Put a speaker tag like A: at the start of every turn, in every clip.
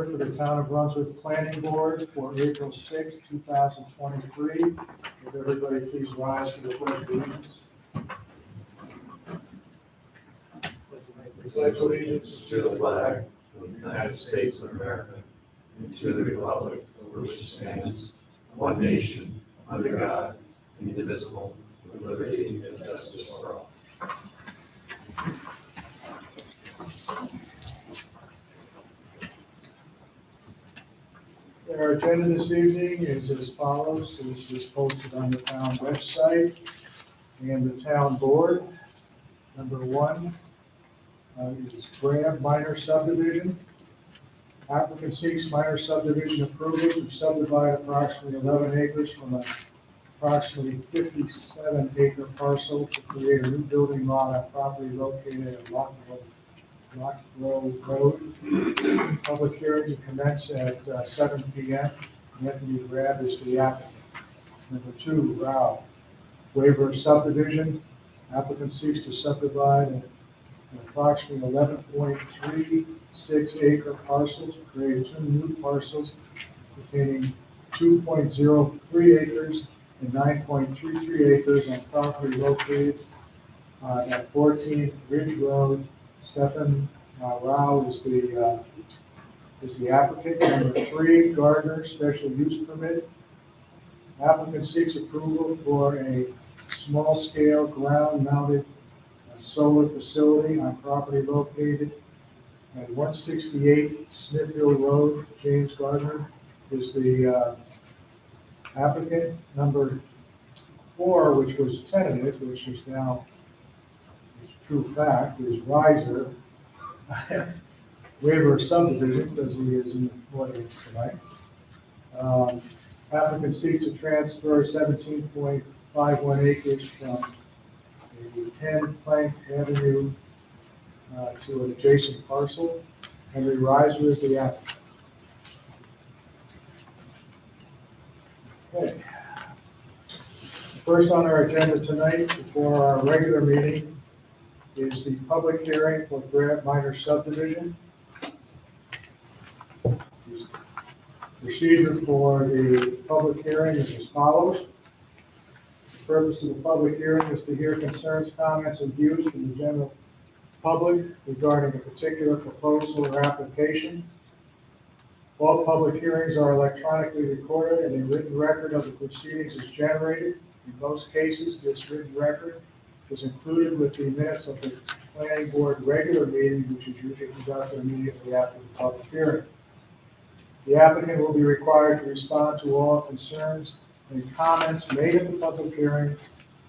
A: order for the Town of Brunswick Planning Board for April 6, 2023. Would everybody please rise for the pledge of allegiance? I pledge allegiance
B: to the flag of the United States of America and to the republic for which it stands, one nation, under God, indivisible, with liberty and justice for all.
A: Our agenda this evening is as follows. This is posted on the town website and the town board. Number one is Graham Minor Subdivision. Applicant seeks minor subdivision approval to subdivide approximately 11 acres from an approximately 57-acre parcel to create a new building lot on property located at Lock Road Road. Public hearing to commence at 7 p.m. Anthony Grab is the applicant. Number two, Rao. Waiver of subdivision. Applicant seeks to subdivide an approximately 11.36 acre parcel to create two new parcels containing 2.03 acres and 9.33 acres on property located at 14 Ridge Road. Stephen Rao is the applicant. Number three, Gardner special use permit. Applicant seeks approval for a small-scale ground-mounted solar facility on property located at 168 Smithhill Road. James Gardner is the applicant. Number four, which was tentative, which is now true fact, is Riser. Waiver of subdivision, because he is in the audience tonight. Applicant seeks to transfer 17.51 acres from the 10 Plank Avenue to an adjacent parcel. Henry Riser is the applicant. Okay. First on our agenda tonight for our regular meeting is the public hearing for Grant Minor Subdivision. Procedure for the public hearing is as follows. The purpose of the public hearing is to hear concerns, comments, and views from the general public regarding a particular proposal or application. All public hearings are electronically recorded and a written record of the proceedings is generated. In most cases, this written record is included with the minutes of the planning board regular meeting, which is usually conducted immediately after the public hearing. The applicant will be required to respond to all concerns and comments made at the public hearing,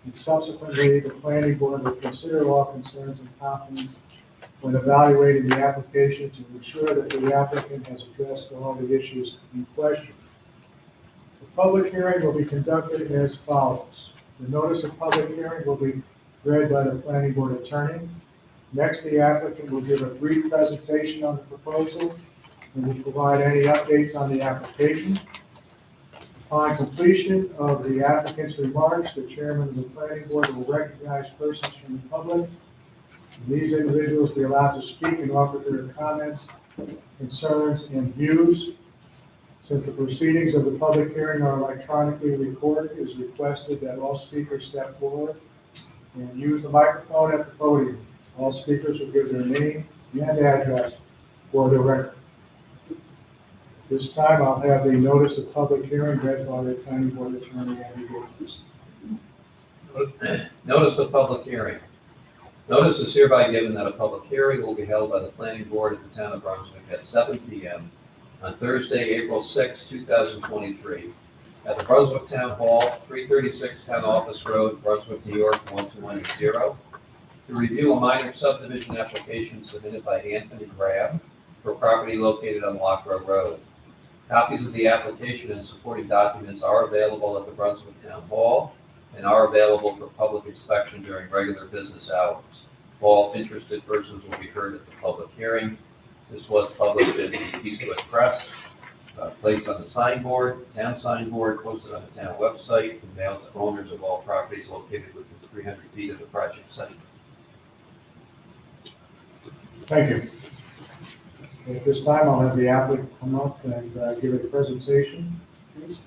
A: and subsequently, the planning board will consider all concerns and comments when evaluating the application to ensure that the applicant has addressed all the issues in question. The public hearing will be conducted as follows. The notice of public hearing will be read by the planning board attorney. Next, the applicant will give a brief presentation on the proposal and will provide any updates on the application. Upon completion of the applicant's remarks, the chairman of the planning board will recognize persons from the public. These individuals will be allowed to speak and offer their comments, concerns, and views. Since the proceedings of the public hearing are electronically recorded, it is requested that all speakers step forward and use the microphone at the podium. All speakers will give their name and address for the record. This time, I'll have the notice of public hearing read by the planning board attorney, Andy Davis.
B: Notice of public hearing. Notice is hereby given that a public hearing will be held by the planning board at the town of Brunswick at 7 p.m. on Thursday, April 6, 2023, at the Brunswick Town Hall, 336 Town Office Road, Brunswick, New York, 12180, to review a minor subdivision application submitted by Anthony Grab for property located on Lock Road. Copies of the application and supporting documents are available at the Brunswick Town Hall and are available for public inspection during regular business hours. All interested persons will be heard at the public hearing. This was published in the Eastwood Press, placed on the signboard, town signboard, posted on the town website, and mailed to owners of all properties located within 300 feet of the project site.
A: Thank you. At this time, I'll have the applicant come up and give a presentation, please.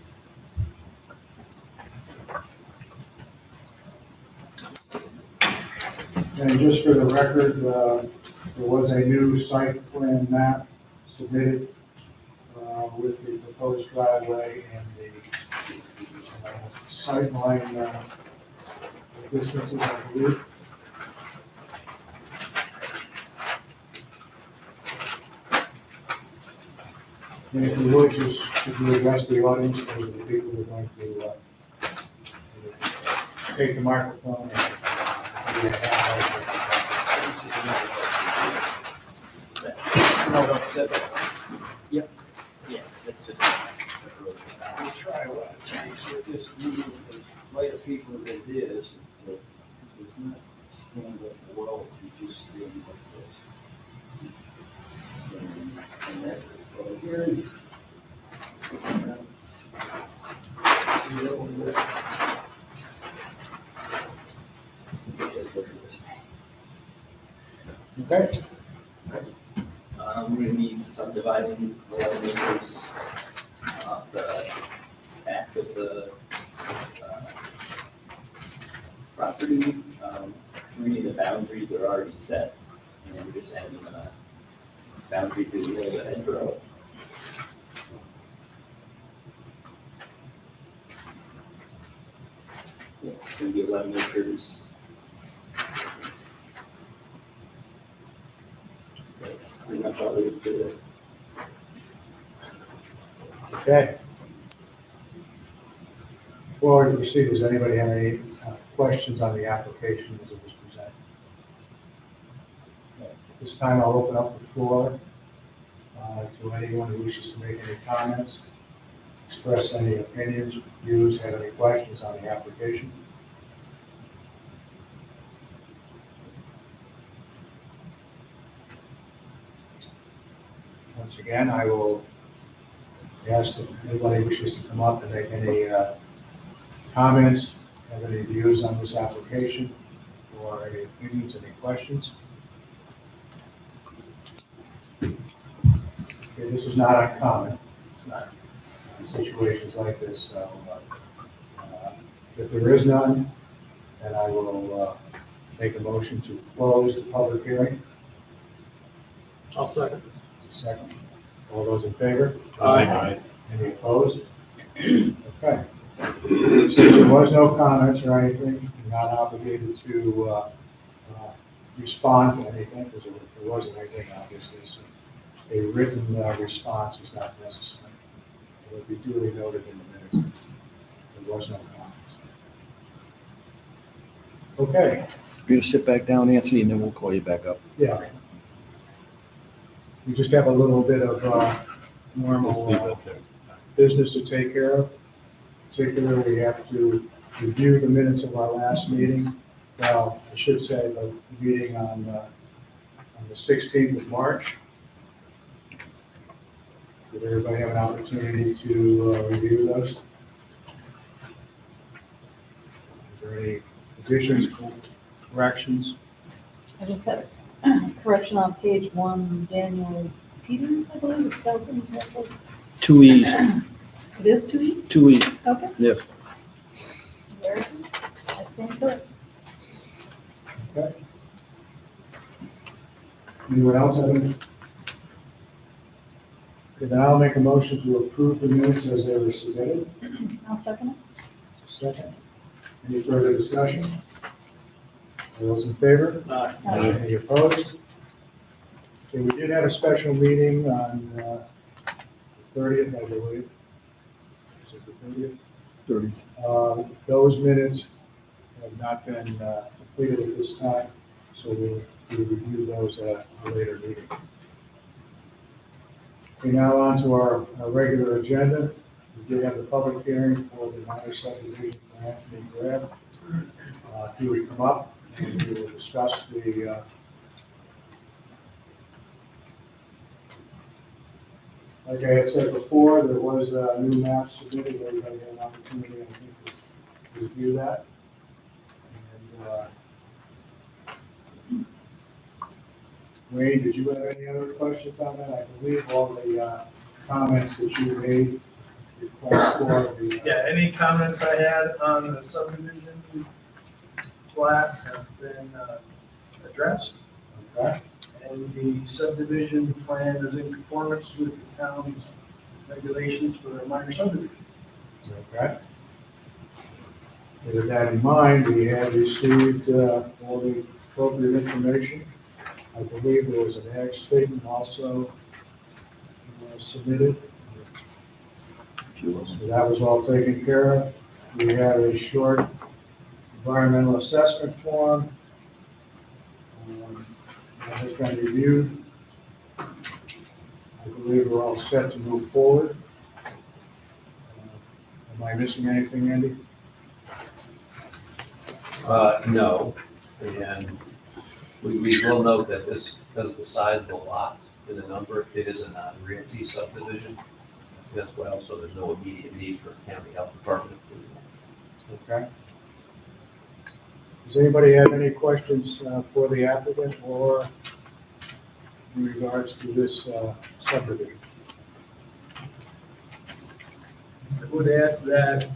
A: And just for the record, there was a new site plan map submitted with the proposed driveway and the sightline distances, I believe. And if you would, just could you address the audience, those are the people who are going to take the microphone and give you a hand.
C: Yep. Yeah, that's just.
D: We'll try what change with this meeting, as light of people that it is, it does not stand up well if you just stand like this. And that is public hearing. See that one there? Just look at this.
A: Okay,
C: We're gonna be subdividing 11 acres off the back of the property. Really, the boundaries are already set, and we're just adding a boundary to the hedgerow. Yeah, it's gonna be 11 acres. That's pretty much all there is to it.
A: okay. Before we proceed, does anybody have any questions on the application as it was presented? This time I'll open up the floor to anyone who wishes to make any comments, express any opinions, views, have any questions on the application. Once again, I will ask if anybody wishes to come up and make any comments, have any views on this application, or any opinions, any questions. Okay, this is not uncommon. It's not in situations like this, so if there is none, then I will make a motion to close the public hearing.
E: I'll second.
A: Second. All those in favor?
E: Aye.
A: Any opposed? Okay. Since there was no comments or anything, you're not obligated to respond to anything, because there wasn't anything, obviously, so a written response is not necessary. It will be duly noted in the minutes that there was no comments. Okay,
F: You're gonna sit back down, Anthony, and then we'll call you back up.
A: yeah. We just have a little bit of normal business to take care of. Particularly, we have to review the minutes of our last meeting. Well, I should say the meeting on the 16th of March. Did everybody have an opportunity to review those? Is there any additions, corrections?
G: I just had a correction on page 1, Daniel Peters, I believe, is spelled incorrectly.
F: 2 E's,
G: It is 2 E's?
F: 2 E's,
G: Okay.
F: yes.
G: Very good. I stand corrected.
A: Okay. Anyone else have any? Okay, then I'll make a motion to approve the minutes as they were submitted.
G: I'll second it.
A: Second. Any further discussion? All those in favor?
G: Aye.
A: Any opposed? Okay, we did have a special meeting on the 30th, I believe. Is it the 30th?
F: 30.
A: Those minutes have not been completed at this time, so we'll review those at a later meeting. Okay, now on to our regular agenda. We did have the public hearing for the minor subdivision for Anthony Grab. He would come up and we will discuss the like I had said before, there was a new map submitted. Everybody had an opportunity, I think, to review that. And Wayne, did you have any other questions on that? I believe all the comments that you made request for the.
H: Yeah, any comments I had on the subdivision plat have been addressed,
A: Okay,
H: and the subdivision plan is in conformance with the town's regulations for a minor subdivision.
A: okay. With that in mind, we have received all the appropriate information. I believe there was an ag statement also submitted. So that was all taken care of. We have a short environmental assessment form that has been reviewed. I believe we're all set to move forward. Am I missing anything, Andy?
B: No, and we will note that this, because of the size of the lot and the number, it is a non-realty subdivision as well, so there's no immediate need for county health department approval.
A: Okay. Does anybody have any questions for the applicant or in regards to this subdivision?
H: I would add that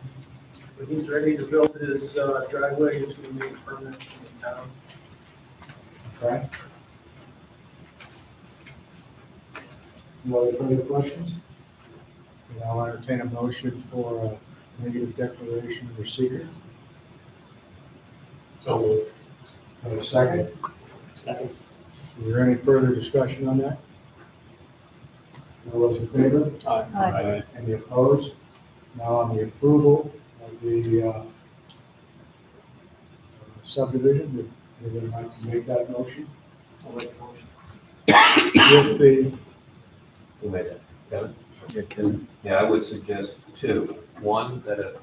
H: when he's ready to build his driveway, it's going to be permanent in the town.
A: Okay. No other further questions? And I'll entertain a motion for a negative declaration of receipt.
E: So moved.
A: Have a second?
E: Second.
A: Is there any further discussion on that? All those in favor?
G: Aye.
A: Any opposed? Now on the approval of the subdivision, would anyone like to make that motion?
E: I'll make a motion.
A: With the,
B: Who made that? Kevin?
F: Yeah, Kevin.
B: Yeah, I would suggest two. One, that a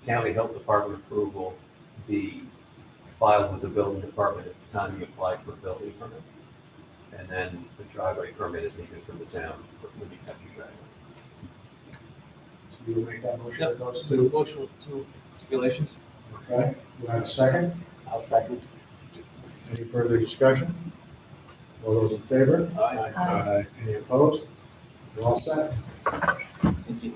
B: county health department approval be filed with the building department at the time you apply for a building permit. And then the driveway permit is needed from the town when you cut your driveway.
A: you will make that motion
E: Yep.
A: with those
E: So
A: two?
E: motion with two stipulations?
A: Okay, do I have a second?
E: I'll second.
A: Any further discussion? All those in favor?
E: Aye.
G: Aye.
A: Any opposed? You're all set?
C: Thank you.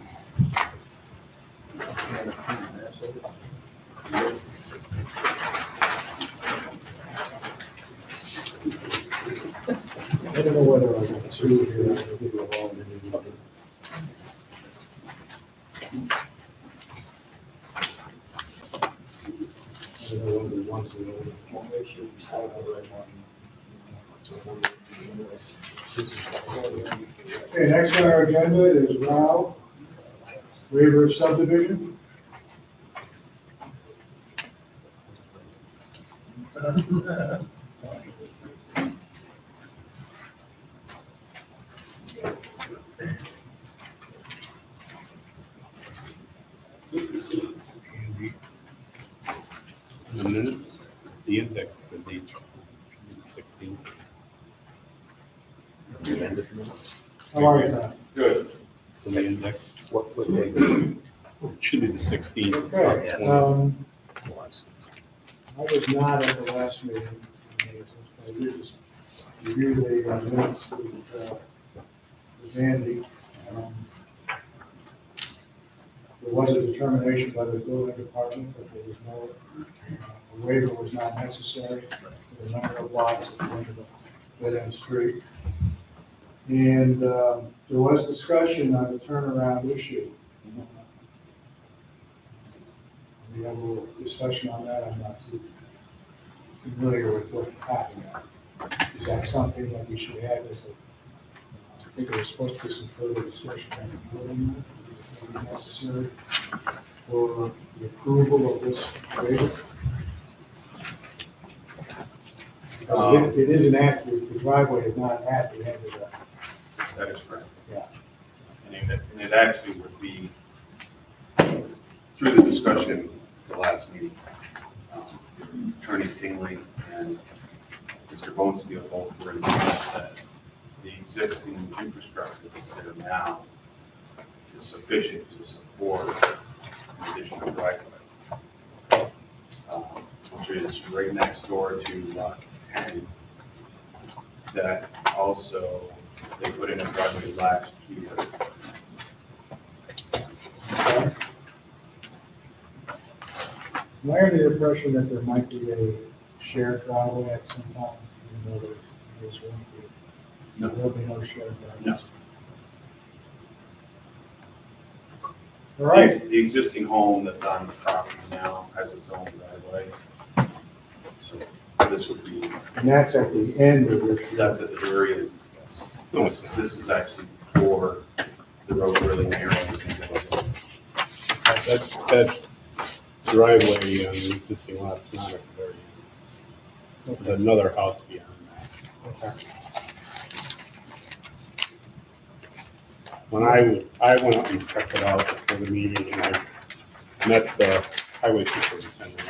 A: I don't know whether I got two here, I can give you all of them. I don't know whether one's the other.
D: We'll make sure we start on the right one.
A: Okay, next on our agenda is Rao, waiver of subdivision.
I: The minutes, the index, the date, 16.
A: How are you, Tom?
I: Good. The index,
B: What day?
I: it should be the 16th.
A: Okay,
B: Yes.
A: I was not at the last meeting. I did just review the minutes with Andy. There was a determination by the building department that there was no, a waiver was not necessary for the number of lots at the end of the dead-end street. And there was discussion on the turnaround issue. We had a little discussion on that. I'm not too familiar with what happened. Is that something that we should add as a, I think there was supposed to be some further discussion on the building, that would be necessary for the approval of this waiver? Because it is an active, the driveway is not at the end of the,
I: That is correct.
A: Yeah.
I: And it actually would be, through the discussion the last meeting, Attorney Tingley and Mr. Bonesteel both were in agreement that the existing infrastructure that's there now is sufficient to support an additional driveway, which is right next door to lot 10. that also they put in a driveway last year.
A: Am I under the impression that there might be a shared driveway at some time, even though there's one?
I: No.
A: There'll be no shared driveway?
I: No.
A: All right,
I: The existing home that's on the property now has its own driveway. So this would be,
A: and that's at the end of your.
I: that's at the very end. Yes. No, this is actually for the road really narrows and goes in.
J: That driveway on the existing lot's not at the very end. There's another house beyond that.
A: Okay.
J: When I went up and checked it out before the meeting, and I met the highway superintendent.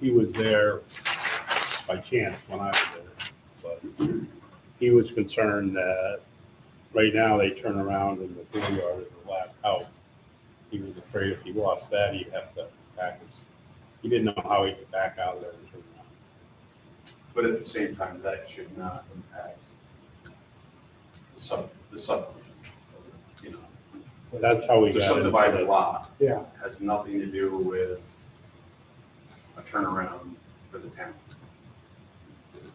J: He was there by chance when I was there, but he was concerned that right now they turn around in the dooryard of the last house. He was afraid if he lost that, he'd have to back his, he didn't know how he could back out of there and turn around.
I: But at the same time, that should not impact the subdivision. You know,
J: That's how we
I: the
J: got into
I: subdivided
J: it.
I: lot
A: Yeah,
I: has nothing to do with a turnaround for the town.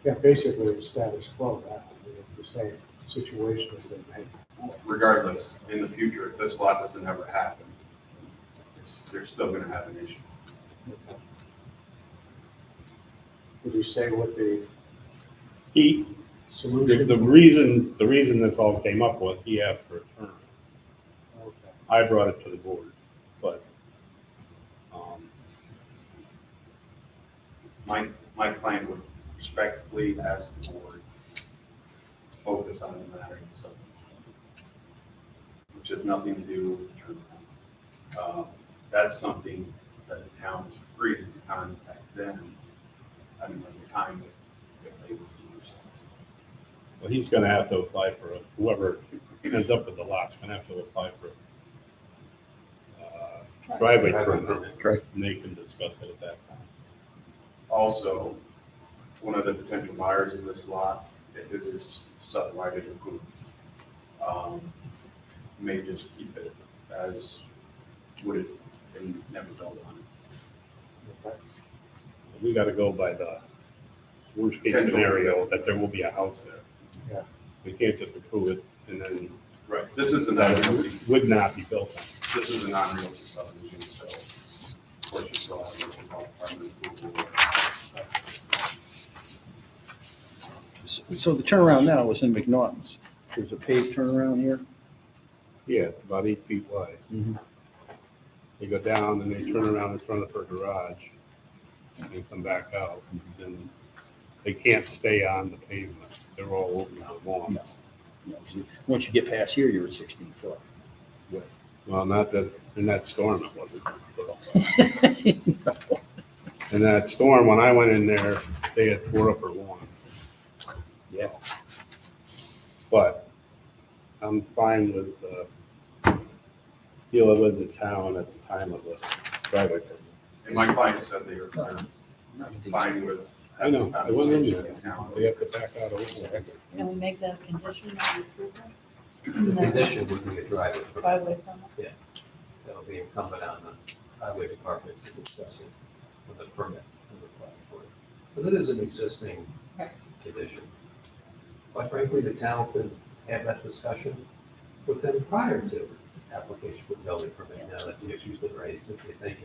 A: yeah, basically it's status quo now. I mean, it's the same situation as they made before.
I: Regardless, in the future, if this lot doesn't ever happen, they're still gonna have an issue.
A: Would you say what the
J: He,
A: solution?
J: the reason this all came up was he asked for a turnaround.
A: Okay.
J: I brought it to the board, but,
I: My client would respectfully ask the board to focus on the matter itself, which has nothing to do with the turnaround. That's something that the town is free to contact them at another time if they refuse.
J: well, he's gonna have to apply for whoever ends up with the lot's gonna have to apply for driveway permit, and they can discuss it at that time.
I: Also, one of the potential buyers of this lot, if it is subdivided approved, may just keep it as would it been never built on it.
J: We gotta go by the worst case
I: Potential.
J: scenario, that there will be a house there.
A: Yeah.
J: We can't just approve it and then
I: Right, this is a
J: that
I: non-realty,
J: it would not be built on.
I: this is a non-realty subdivision, so of course you still have your health department approval.
F: So the turnaround now was in McNaughton's. There's a paved turnaround here.
J: Yeah, it's about 8 feet wide.
F: Mhm.
J: They go down and they turn around in front of her garage and come back out. And they can't stay on the pavement. They're all over the lawn.
F: You know, once you get past here, you're at 16 foot width.
J: Well, not that, in that storm it wasn't. In that storm, when I went in there, they had tore up her lawn.
F: Yeah.
J: But I'm fine with dealing with the town at the time of the driveway permit.
I: And my client said they were fine with.
J: I know, I went in there.
I: having town.
J: They have to back out a little bit.
G: Can we make that a condition of the approval?
B: The condition would be a driveway permit.
G: Driveway permit?
B: That'll be incumbent on the highway department to discuss it with the permit and the planning board. Because it is an existing
G: Right.
B: condition. Quite frankly, the town could have that discussion with them prior to application for building permit, now that the issue's been raised, if they think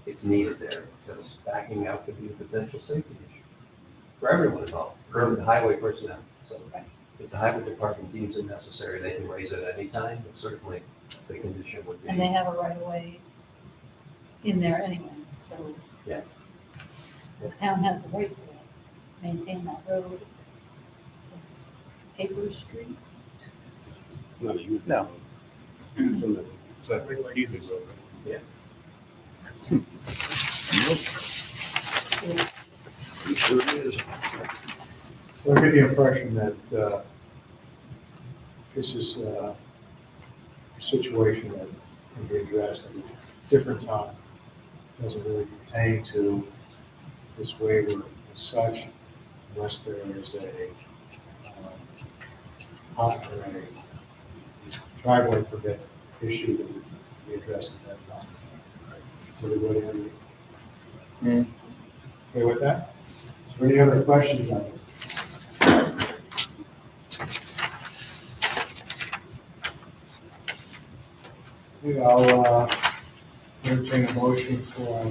B: it's needed there, because backing out could be a potential safety issue for everyone involved, for the highway personnel. So if the highway department deems it necessary, they can raise it at any time, but certainly the condition would be.
G: And they have a right of way in there anyway, so.
B: Yeah.
G: The town has a right to maintain that road. It's paper street.
J: Not a huge.
F: No.
J: It's a easy road.
F: I'm sure it is.
A: So I get the impression that this is a situation that can be addressed at a different time. Doesn't really pertain to this waiver as such. unless there is or a driveway permit issue that would be addressed at that time. So everybody okay with that? Is there any other questions on it? Okay, I'll entertain a motion for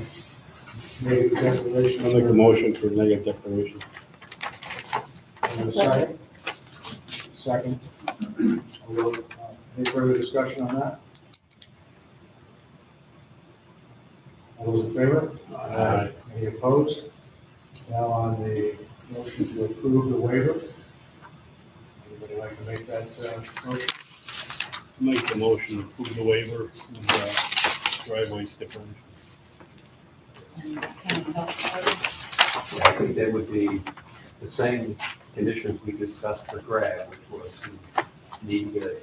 A: negative declaration.
J: I'll make a motion for negative declaration.
A: And a second? Second. Any further discussion on that? All those in favor?
J: Aye.
A: Any opposed? Now on the motion to approve the waiver. Anybody like to make that motion?
J: Make the motion to approve the waiver of driveway stipulation.
G: And county health
B: Yeah, I think they would be the same conditions we discussed for Greg, which was to need a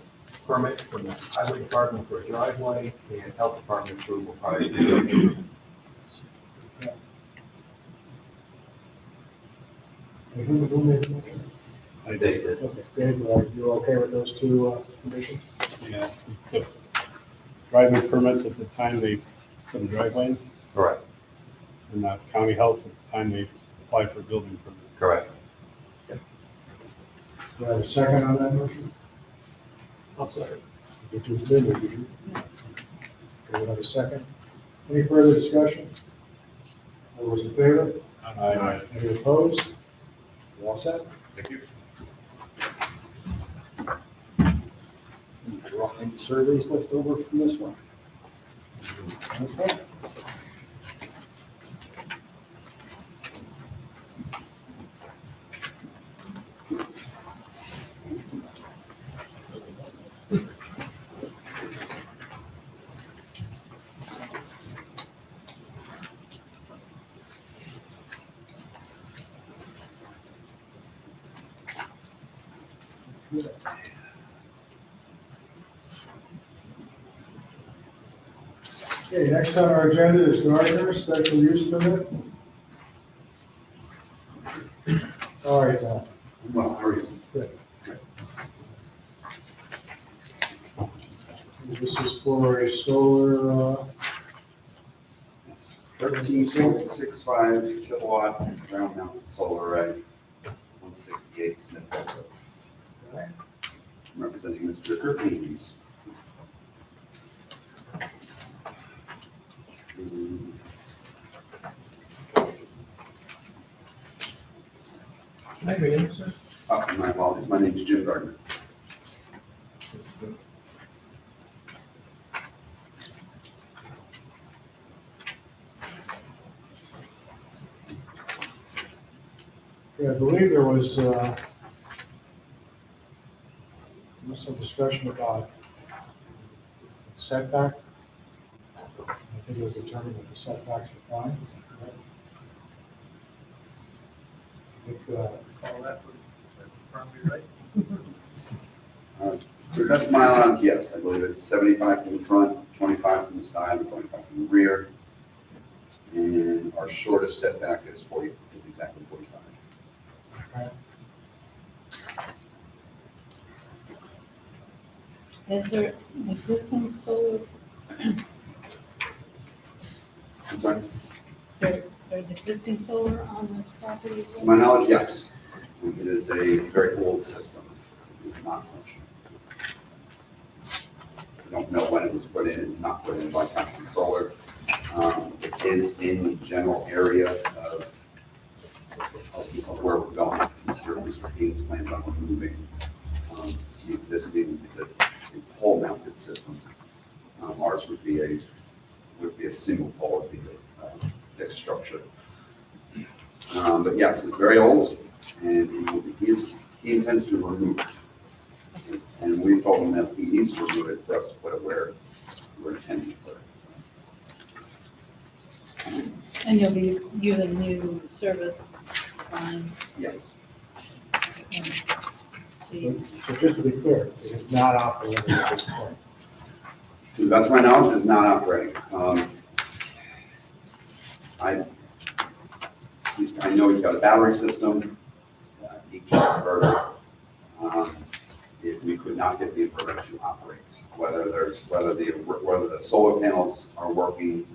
B: permit from the highway department for a driveway and health department approval prior to building.
A: Who made the motion?
J: I
B: They
J: did.
B: did.
A: Okay, Dave, you're okay with those two conditions?
J: Yeah. The driveway permits at the time they put a driveway in,
B: Correct,
J: and not county health at the time they apply for a building permit.
B: correct.
A: Do I have a second on that motion?
E: I'll second.
A: Did you, did you? Okay, we have a second. Any further discussion? All those in favor?
J: Aye.
A: Any opposed? You all set?
I: Thank you.
F: Any surveys left over from this one?
A: Okay. Okay, next on our agenda is Gardner, special use permit. All right, Tom.
K: Well, how are you?
A: Good. This is for a solar,
K: 13.65 kilowatt ground mounted solar array, 168 Smith Road. I'm representing Mr. Kurt Haynes.
B: Hi, Ian, sir.
K: My apologies, my name is Jim Gardner.
A: I believe there was some discussion about setback. I think it was determined that the setbacks were fine. Is that correct?
H: Follow that for, that's probably right.
K: To the best of my knowledge, yes, I believe it's 75 from the front, 25 from the side, and 25 from the rear. And our shortest setback is exactly 45.
A: Okay.
G: Is there an existing solar,
K: I'm sorry?
G: there's existing solar on this property? as well?
K: To my knowledge, yes. It is a very old system. It is not functional. I don't know when it was put in. It was not put in by Constant Solar. It is in the general area of where we're going. Mr. Haynes plans on removing the existing, it's a pole mounted system. Ours would be a single pole, would be a fixed structure. But yes, it's very old, and he intends to remove it. And we told him that he needs to remove it for us to put it where we're intending to put it.
G: And you'll be using new service lines?
K: Yes.
G: and the-
A: So just to be clear, it is not operating at this point.
K: To the best of my knowledge, it is not operating. I know he's got a battery system. each inverter. If we could not get the inverter to operate, whether the solar panels are working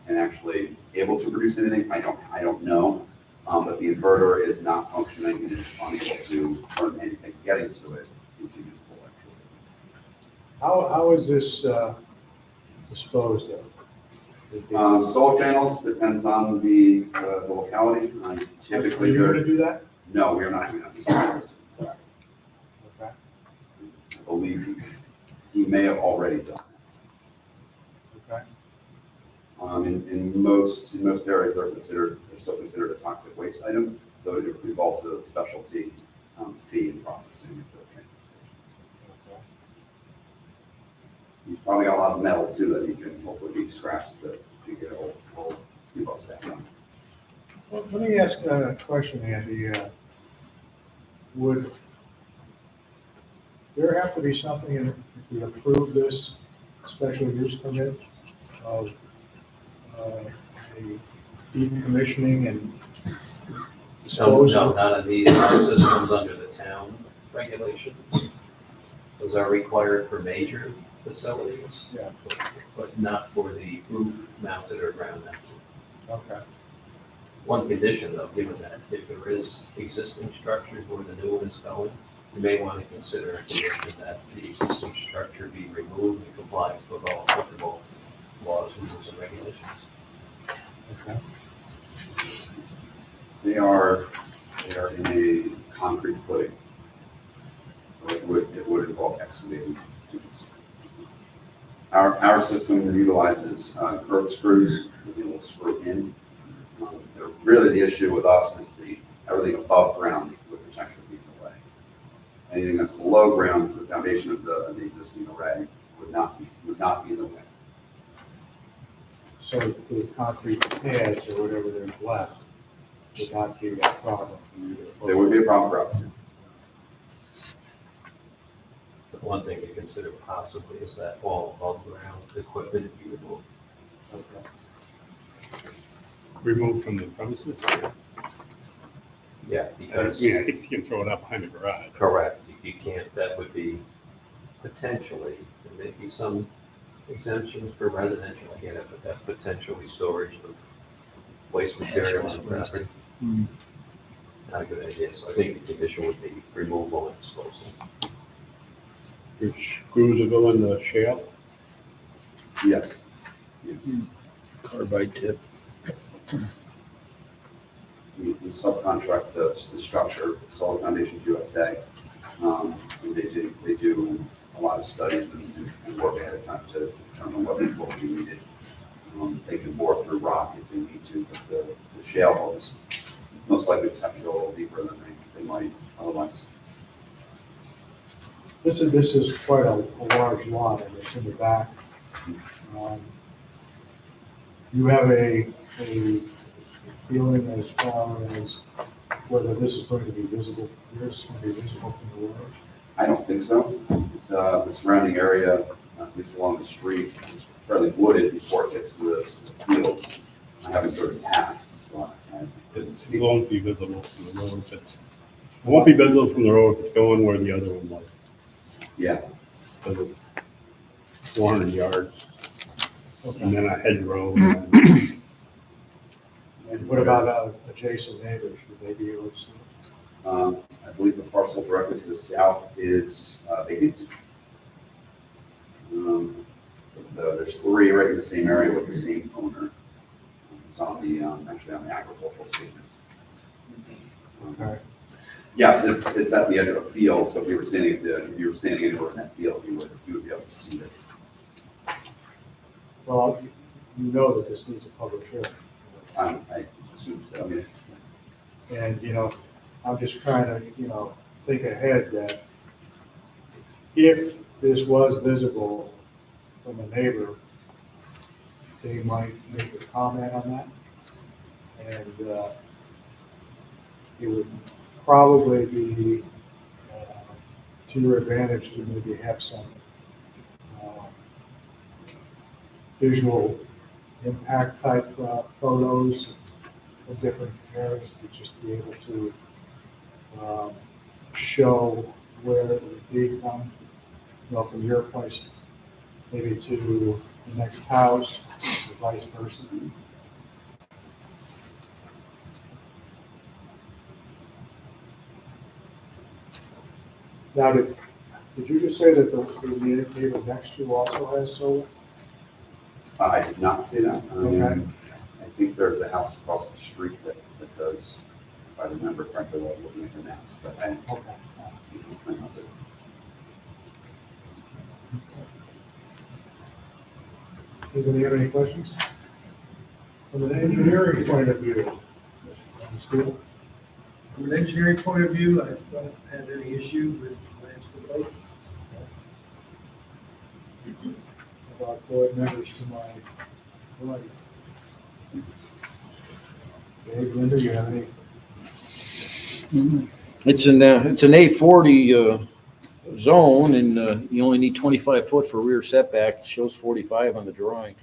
K: and actually able to produce anything, I don't know. But the inverter is not functioning and is unable to turn anything getting to it into usable electricity.
A: How is this disposed of?
K: Solar panels depends on the locality. Typically,
A: Are you
K: they're,
A: gonna do that?
K: no, we are not doing that.
A: Okay.
K: I believe he may have already done that.
A: Okay.
K: In most areas, they're still considered a toxic waste item, so it involves a specialty fee in processing at the transfer stations. He's probably got a lot of metal too that he can hopefully be scraps that he get all involved back on.
A: Well, let me ask a question, Andy. Would there have to be something in, if we approve this special use permit of a decommissioning and
B: No,
A: disposal?
B: not of these systems under the town regulations. Those are required for major facilities,
A: Yeah,
B: but not for the roof mounted or ground mounted.
A: okay.
B: One condition though, given that if there is existing structures where the new one is going, you may want to consider a condition that the existing structure be removed and comply with all applicable laws, rules, and regulations.
A: Okay.
K: They are in a concrete footing. So it would involve excavating to do so. Our system utilizes earth screws that will screw in. Really, the issue with us is everything above ground would potentially be in the way. Anything that's below ground, the foundation of the existing array would not be in the way.
A: So the concrete pads or whatever there's left would not be a problem for you to.
K: There would be a problem for us.
B: But one thing to consider possibly is that all above ground equipment be removed.
A: Okay.
J: Removed from the premises?
B: Yeah, because.
J: Yeah, I think you can throw it up behind the garage.
B: Correct, you can't, that would be potentially, there may be some exemptions for residential, again, but that's potentially storage of waste material on the property. Not a good idea, so I think the condition would be removal and disposal.
J: Your screws will go in the shale?
K: Yes.
F: Carbide tip.
K: We subcontract the structure, Solar Foundation USA. And they do a lot of studies and work ahead of time to determine what will be needed. They can bore through rock if they need to, but the shale will just most likely just have to go a little deeper than they might otherwise.
A: This is quite a large lot, and it's in the back. You have a feeling as far as whether this is going to be visible, from the road?
K: I don't think so. The surrounding area, at least along the street, is fairly wooded before it gets to the fields. I haven't driven past, so I couldn't
J: It
K: speak.
J: won't be visible from the road if it's, it won't be visible from the road if it's going where the other one was.
K: Yeah,
J: So it's 400 yards, and
A: Okay.
J: then a hedgerow. And
A: And what about adjacent neighbors? Would they be able to see it?
K: I believe the parcel directly to the south is vacant. There's three right in the same area with the same owner. It's on actually on the agricultural statement.
A: Okay.
K: Yes, it's at the edge of a field, so if you were standing anywhere in that field, you would be able to see this.
A: Well, you know that this needs a public hearing.
K: I assume so, yes.
A: And, I'm just trying to, think ahead that if this was visible from a neighbor, they might make a comment on that. And it would probably be to your advantage to maybe have some visual impact type photos of different areas to just be able to show where it would be from, from your place, maybe to the next house, or vice versa. Now, did you just say that the neighbor next to you also has solar?
K: I did not see that.
A: Okay.
K: I think there's a house across the street that does, if I remember correctly, while looking at the maps, but I
A: Okay.
K: can't pronounce it.
A: Does anyone have any questions? From an engineering point of view, Mr. Steele?
H: From an engineering point of view, I don't have any issue with plans proposed.
A: About board members to my right. Dave, Linda, you have any?
F: It's an A40 zone, and you only need 25 foot for rear setback. It shows 45 on the drawing.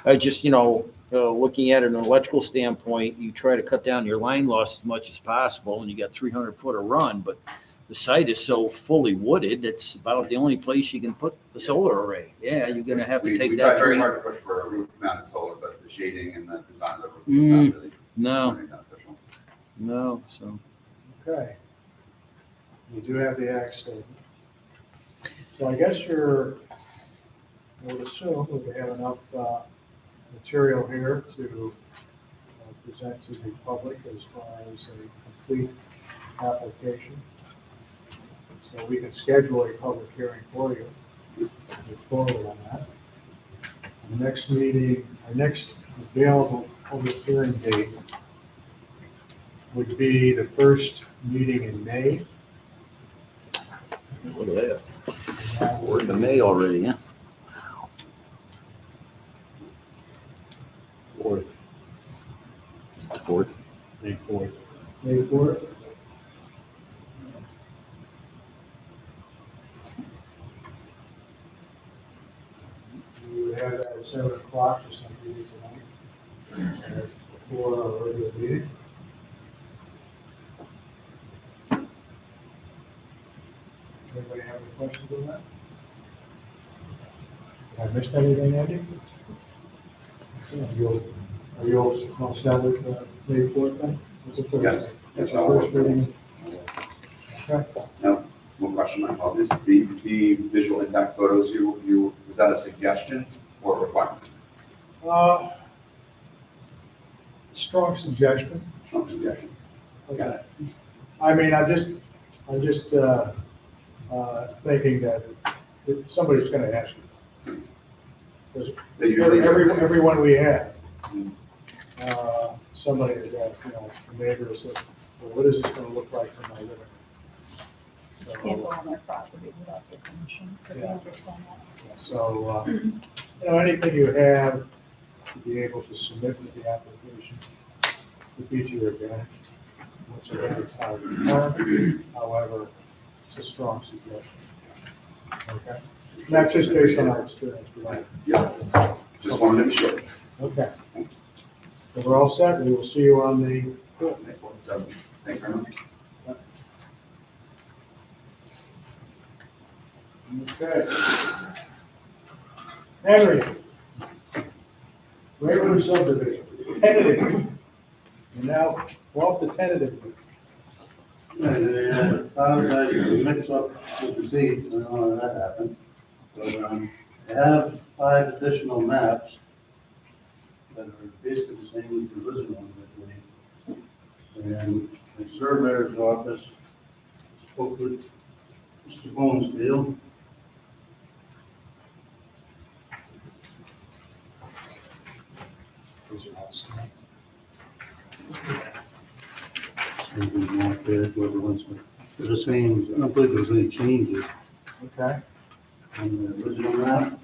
F: I just, looking at it in an electrical standpoint, you try to cut down your line loss as much as possible, and you got 300 foot of run, but the site is so fully wooded, it's about the only place you can put the solar array. Yeah, you're gonna have to
K: We
F: take
K: tried
F: that
K: very
F: tree.
K: hard to push for a roof mounted solar, but the shading and the design of the roof is not really
F: No,
K: very beneficial.
F: no, so.
A: Okay. You do have the ag statement. So I guess I would assume that we have enough material here to present to the public as far as a complete application. So we can schedule a public hearing for you, move forward on that. The next meeting, our next available public hearing date would be the first meeting in May.
F: Look at that. We're in May already, yeah.
J: Fourth,
F: Fourth.
J: May 4th.
A: May 4th. We would have that at 7 o'clock or something tonight, before our regular meeting. Anybody have any questions on that? Have I missed anything, Andy? Are you all set with May 4th then? It's a Thursday.
K: Yes.
A: That's
K: Yes,
A: our
K: I'll
A: first
K: work.
A: meeting. Okay.
K: Now, one question, my apologies. The visual impact photos, was that a suggestion or a requirement?
A: Strong suggestion.
K: Strong suggestion.
A: Okay. I mean, I'm just thinking that somebody's gonna ask you. Because
K: They usually do.
A: everyone we have, somebody has asked, the neighbor said, well, what is this gonna look like for my living?
G: Can't go
A: So,
G: on their property without their permission, so we
A: Yeah.
G: understand that.
A: so, anything you have to be able to submit with the application would be to your advantage. Once again, it's not a requirement, however, it's a strong suggestion. Okay? Not just based on our experience, but,
K: Yeah, just wanted to be sure.
A: okay. So we're all set, we will see you on the,
K: So, thank you very much.
A: okay. Henry. Railroad subdivision, tentative. And now, off the tentativeness.
L: I apologize for the mix-up with the dates, I don't know how that happened. But I have 5 additional maps that are basically the same as the original one, I believe. And the surveyor's office spoke with Mr. Bonesteel.
A: These are all stamped.
L: Something like that, whoever wants to. They're the same, I don't believe there's any changes
A: Okay,
L: on the original map.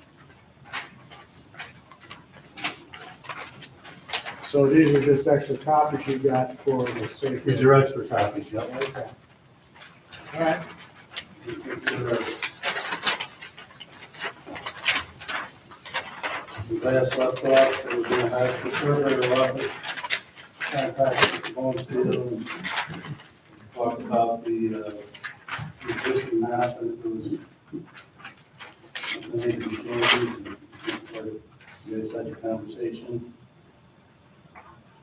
A: so these are just extra copies you got for the sake.
L: These are extra copies, yeah.
A: Okay. All right,
L: The last left off, they were gonna have the surveyor office contact Mr. Bonesteel and talk about the existing map, and if there was something needed to be changed, you guys had your conversation.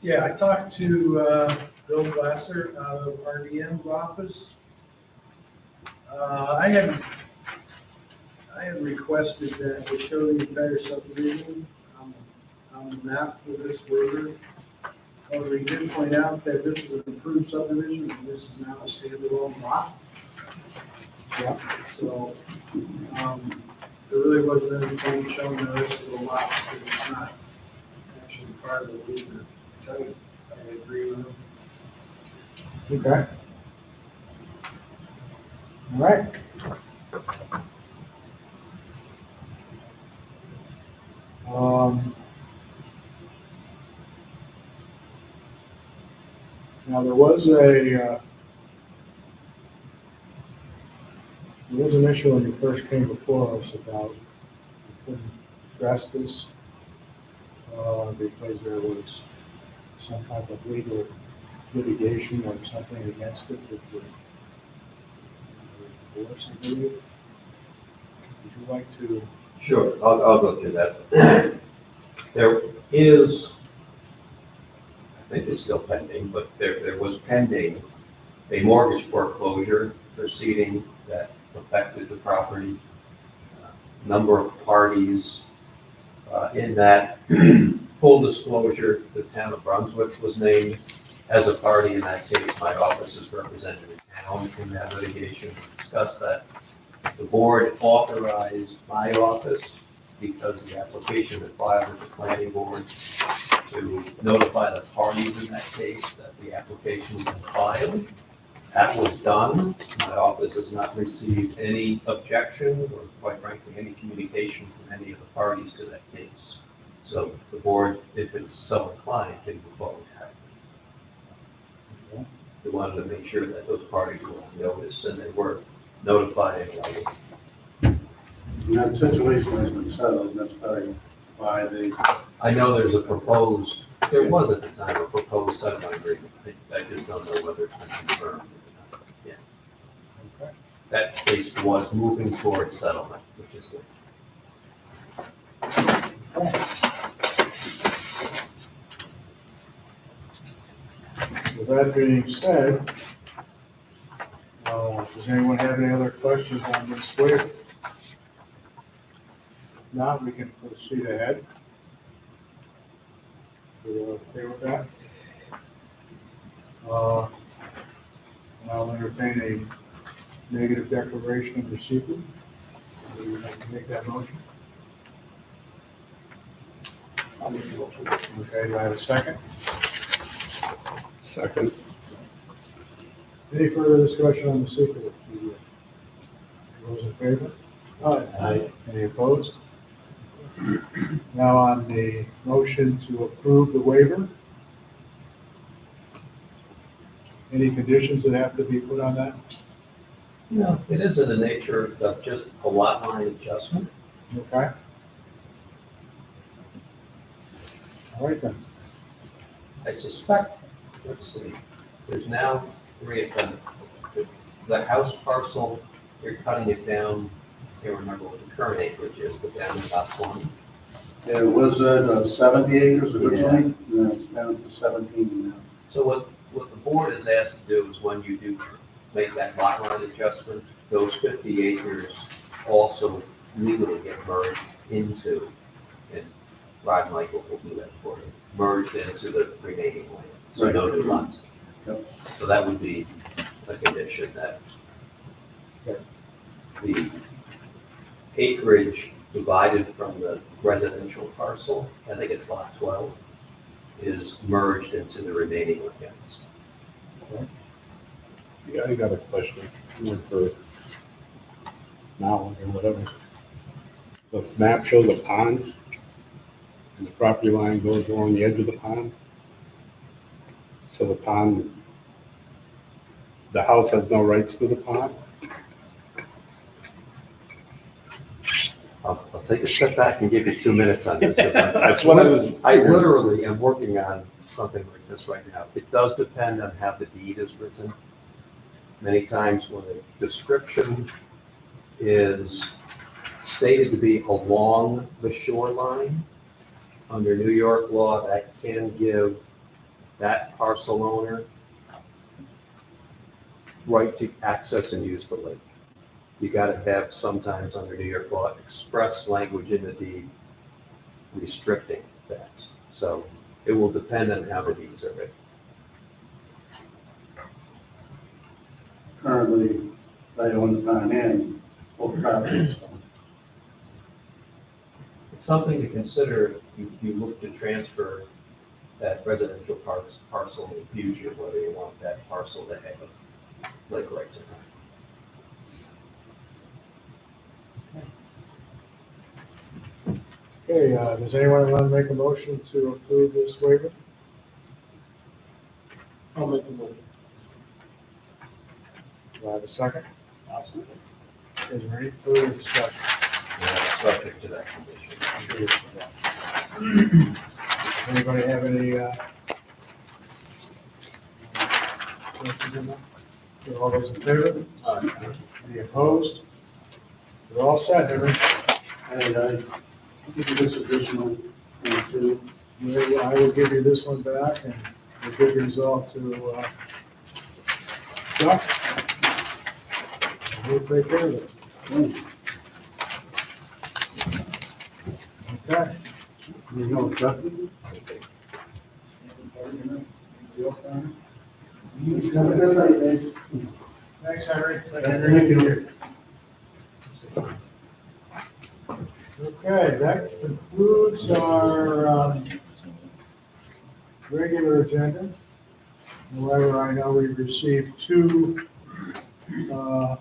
H: Yeah, I talked to Bill Glasser out of RDM's office. I had requested that they show the entire subdivision on the map for this waiver. However, he did point out that this is an improved subdivision, and this is now a standalone lot.
A: Yeah.
H: So, there really wasn't anything showing the rest of the lot, because it's not actually part of the waiver, which I agree with him.
A: Okay. All right. Now, there was an issue when you first came before us about you couldn't address this because there was some type of legal litigation or something against it with the divorce, I believe. Would you like to?
B: Sure, I'll go through that. There is, I think it's still pending, but there was pending a mortgage foreclosure proceeding that affected the property. Number of parties in that. Full disclosure, the town of Brunswick was named as a party in that case. My office is represented in town in that litigation. We discussed that. The board authorized my office, because the application was filed with the planning board, to notify the parties in that case that the application was filed. That was done. My office has not received any objection or, quite frankly, any communication from any of the parties to that case. So the board, if it's so inclined, can move forward. We wanted to make sure that those parties were on notice and they were notified anyway.
L: And that situation has been settled, and that's probably why they,
B: I know there was at the time a proposed settlement agreement. I just don't know whether it's been confirmed or not. Yeah.
A: Okay.
B: That case was moving towards settlement, which is good.
A: With that being said, does anyone have any other questions on this waiver? If not, we can proceed ahead. You okay with that? And I'll entertain a negative declaration of receipt. Would you like to make that motion?
J: I'll make the motion.
A: Okay, do I have a second?
J: Second.
A: Any further discussion on the secret? Those in favor?
B: Aye.
A: Any opposed? Now on the motion to approve the waiver. Any conditions that have to be put on that?
B: No, it is in the nature of just a lot line adjustment.
A: Okay. All right then.
B: I suspect, let's see, there's now three of them. The house parcel, you're cutting it down, I can't remember what the current acreage is, but down to about 20.
L: yeah, it was 70 acres originally, and it's down to 17 now.
B: So what the board is asked to do is when you do make that lot line adjustment, those 50 acres also legally get merged into, and Rod Michael will do that for you, merged into the remaining land, so no new lots.
L: Yep.
B: So that would be a condition that the acreage divided from the residential parcel, I think it's lot 12, is merged into the remaining lands.
J: Yeah, I got a question for now or whatever. The map shows a pond, and the property line goes along the edge of the pond. So the pond, the house has no rights to the pond?
B: I'll take a step back and give you 2 minutes on this.
J: That's what I was.
B: I literally am working on something like this right now. It does depend on how the deed is written. Many times when the description is stated to be along the shoreline, under New York law, that can give that parcel owner right to access and use the lake. You gotta have sometimes under New York law, express language in the deed restricting that. So it will depend on how the deeds are written.
L: Currently, they own the front end, both properties.
B: It's something to consider if you look to transfer that residential parcel in the future, whether you want that parcel to have a lake rights or not.
A: Okay, does anyone want to make a motion to approve this waiver?
D: I'll make the motion.
A: Do I have a second?
D: I'll second.
A: Is there any further discussion?
B: Subject to that condition.
A: Anybody have any, questions on that? Are all those in favor? Any opposed? We're all set, Henry.
L: I give you this additional, too.
A: I will give you this one back and we'll give yours off to, Chuck. We'll take care of it. Okay.
L: You know, Chuck? Have a good night, Dave.
A: Thanks, Henry.
L: Thank you.
A: Okay, that concludes our regular agenda. However, I know we received two, the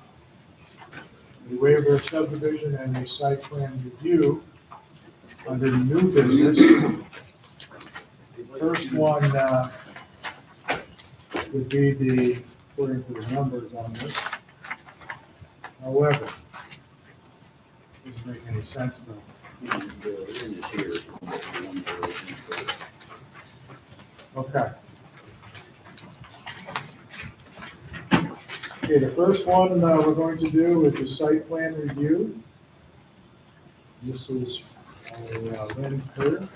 A: waiver of subdivision and the site plan review under the new business. The first one would be the, according to the numbers on this. However, doesn't make any sense though. Okay. Okay, the first one we're going to do is the site plan review. This is Lynn Kerr.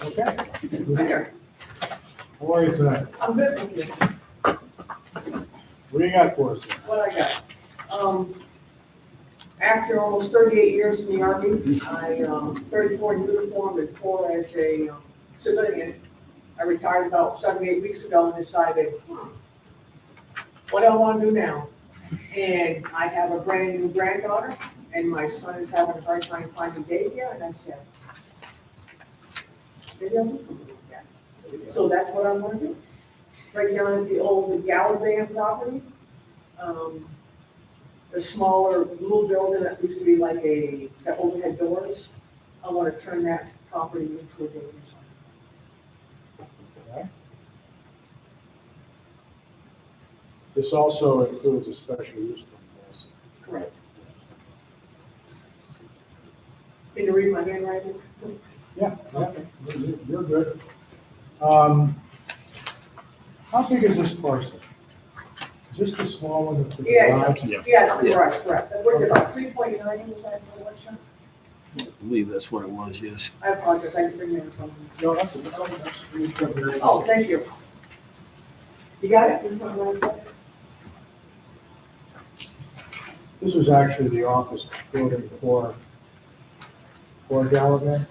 A: Okay. How are you tonight?
M: I'm good, thank you.
A: What do you got for us?
M: What I got? After almost 38 years in the Army, 34 in uniform and 4 as a civilian, I retired about 7, 8 weeks ago and decided, what do I want to do now? And I have a brand new granddaughter, and my son is having a hard time finding daycare, and I said, maybe I'll do something like that. So that's what I'm going to do. Right down at the old Gallaudet property, the smaller blue building that used to be like the overhead doors, I want to turn that property into a daycare center.
A: Okay. This also includes a special use permit.
M: Correct. Can you read my handwriting?
A: Yeah, you're good. How big is this parcel? Is this the small one that's the
M: Yeah,
A: garage?
M: correct. What is it, about 3.9, was that the election?
F: I believe that's what it was, yes.
M: I apologize, I didn't bring that from.
A: No, that's 3.9.
M: Oh, thank you. You got it? 3.9?
A: This was actually the office building for Gallaudet.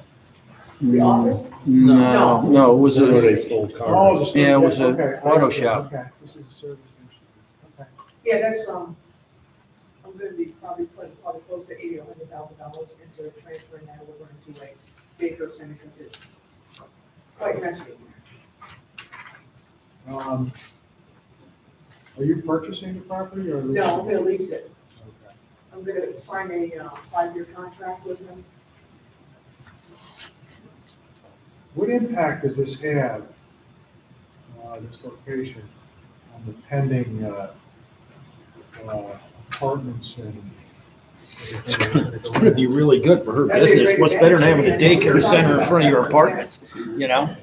M: The office?
F: No, it was
J: Where they
F: a,
J: sold
A: Oh,
J: cars.
A: the
F: Yeah, it was a
A: okay,
F: auto
A: okay,
F: shop.
A: Okay, this is a service station. Okay.
M: Yeah, that's, I'm gonna be probably putting close to $80,000 or $100,000 into transferring that over into a daycare center because it's quite messy.
A: Are you purchasing the property or?
M: No, I'm gonna lease it.
A: Okay.
M: I'm gonna sign a 5-year contract with them.
A: What impact does this have, this location, on the pending apartments and
F: It's gonna be really good for her
M: That'd be a
F: business.
M: great
F: What's better than having a
M: event.
F: daycare center in front of your apartments, you know?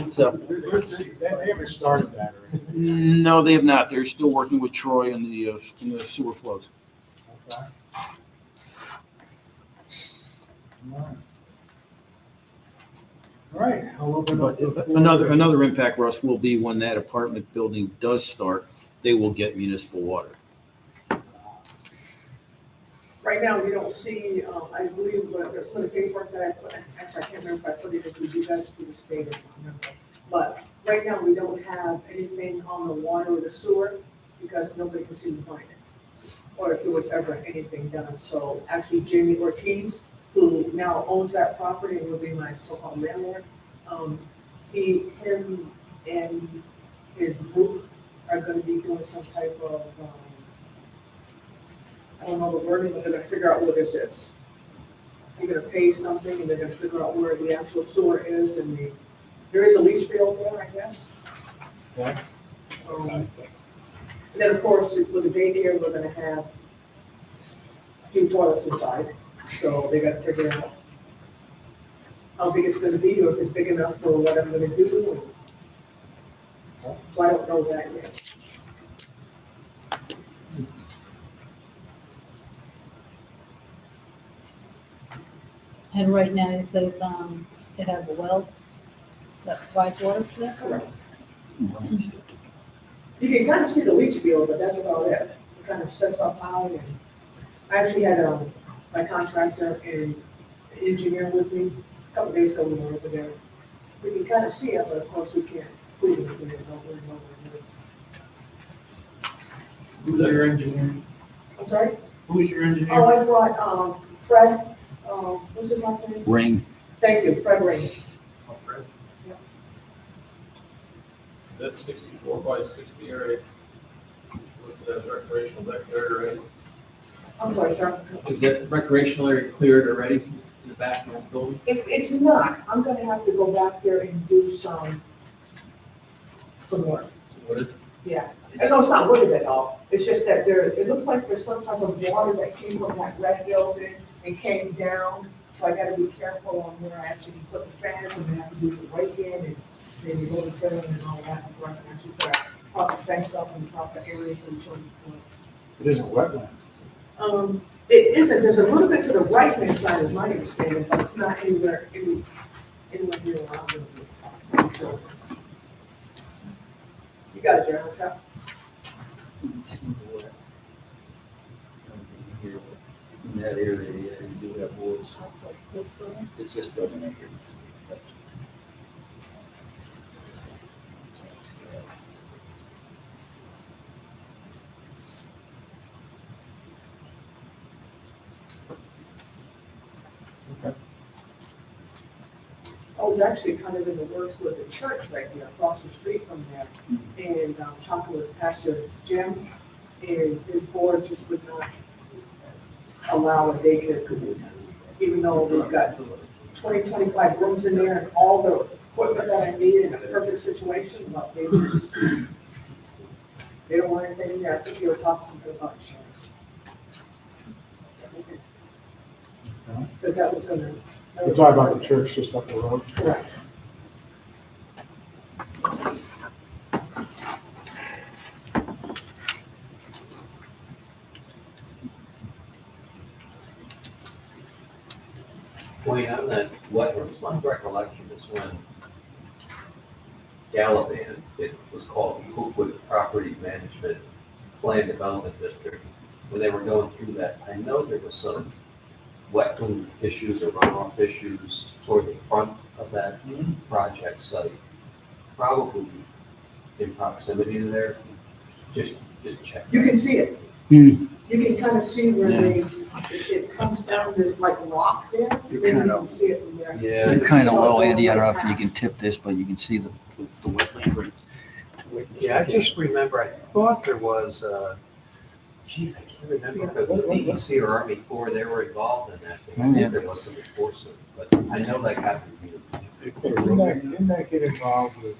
F: So,
A: They haven't started that or anything.
F: no, they have not. They're still working with Troy in the sewer flows.
A: Okay. All right, I'll open up. the
F: But
A: floor.
F: another impact, Russ, will be when that apartment building does start, they will get municipal water.
M: Right now, you don't see, I believe, there's some of the paperwork that I put, actually, I can't remember if I put it into you guys to the state, I don't remember. But right now, we don't have anything on the water or the sewer because nobody can seem to find it. Or if there was ever anything done. So actually Jamie Ortiz, who now owns that property and will be my so-called landlord, him and his group are gonna be doing some type of, I don't know the wording, but they're gonna figure out where this is. They're gonna pay something and they're gonna figure out where the actual sewer is and there is a leach field there, I guess.
A: Okay.
M: And then, of course, with the daycare, we're gonna have a few toilets inside, so they gotta figure out how big it's gonna be, or if it's big enough for what I'm gonna do. So I don't know that yet.
G: And right now you said it's it has a well that provides water for that?
M: Correct. You can kind of see the leach field, but that's about it. It kind of sets up high, and I actually had my contractor and engineer with me a couple days ago. We were over there. We can kind of see it, but of course we can't prove it. We don't really know where it is.
H: Who's your engineer?
M: I'm sorry?
H: Who's your engineer?
M: Oh, I brought Fred, what's his last name?
F: Ring.
M: Thank you, Fred Ring.
E: That's 64 by 60 area. Listed as recreational deck there already.
M: I'm sorry, sir.
B: Is that recreational area cleared already in the back of the building?
M: It's not. I'm gonna have to go back there and do some work.
B: What is?
M: Yeah. I know it's not wooded at all. It's just that it looks like there's some type of water that came from that red building and came down. So I gotta be careful on where I actually put the fence and then have to do some raking and maybe go to filling and all that before I can actually put a proper fence up in the proper area for the children to play.
A: It isn't wetlands, is it?
M: It isn't, there's a little bit to the right hand side is my understanding, but it's not anywhere near around it. So, you got it, Jerry, what's up?
D: Here, in that area, yeah, you do have woods.
G: This building?
D: It's this building right here.
M: I was actually kind of in the works with the church right there across the street from there. And talking with Pastor Jim, and his board just would not allow a daycare to be done. Even though they've got 25 rooms in there and all the equipment that I need in a perfect situation, but they just, they don't want anything in there. I think they were talking something about insurance. But that was gonna.
A: We're talking about the church just up the road.
M: Correct.
B: Wayne, on that wetlands, my recollection is when Galavan, it was called Hookwood Property Management Plan Development District, when they were going through that, I know there was some wetland issues or runoff issues toward the front of that project site, probably in proximity to there. Just check.
M: You can see it.
F: Hmm.
M: You can kind of see where it comes down, there's like rock there.
F: You're
M: Maybe you
F: kinda-
M: can see it from there.
B: Yeah.
F: You're kind of low, Andy. I don't know if you can tip this, but you can see the wetland right.
B: Yeah, I just remember, I thought there was, geez, I can't remember if it was DEC or Army Corps, they were involved in that. I think there was some enforcement, but I know that happened here.
A: Didn't that get involved with,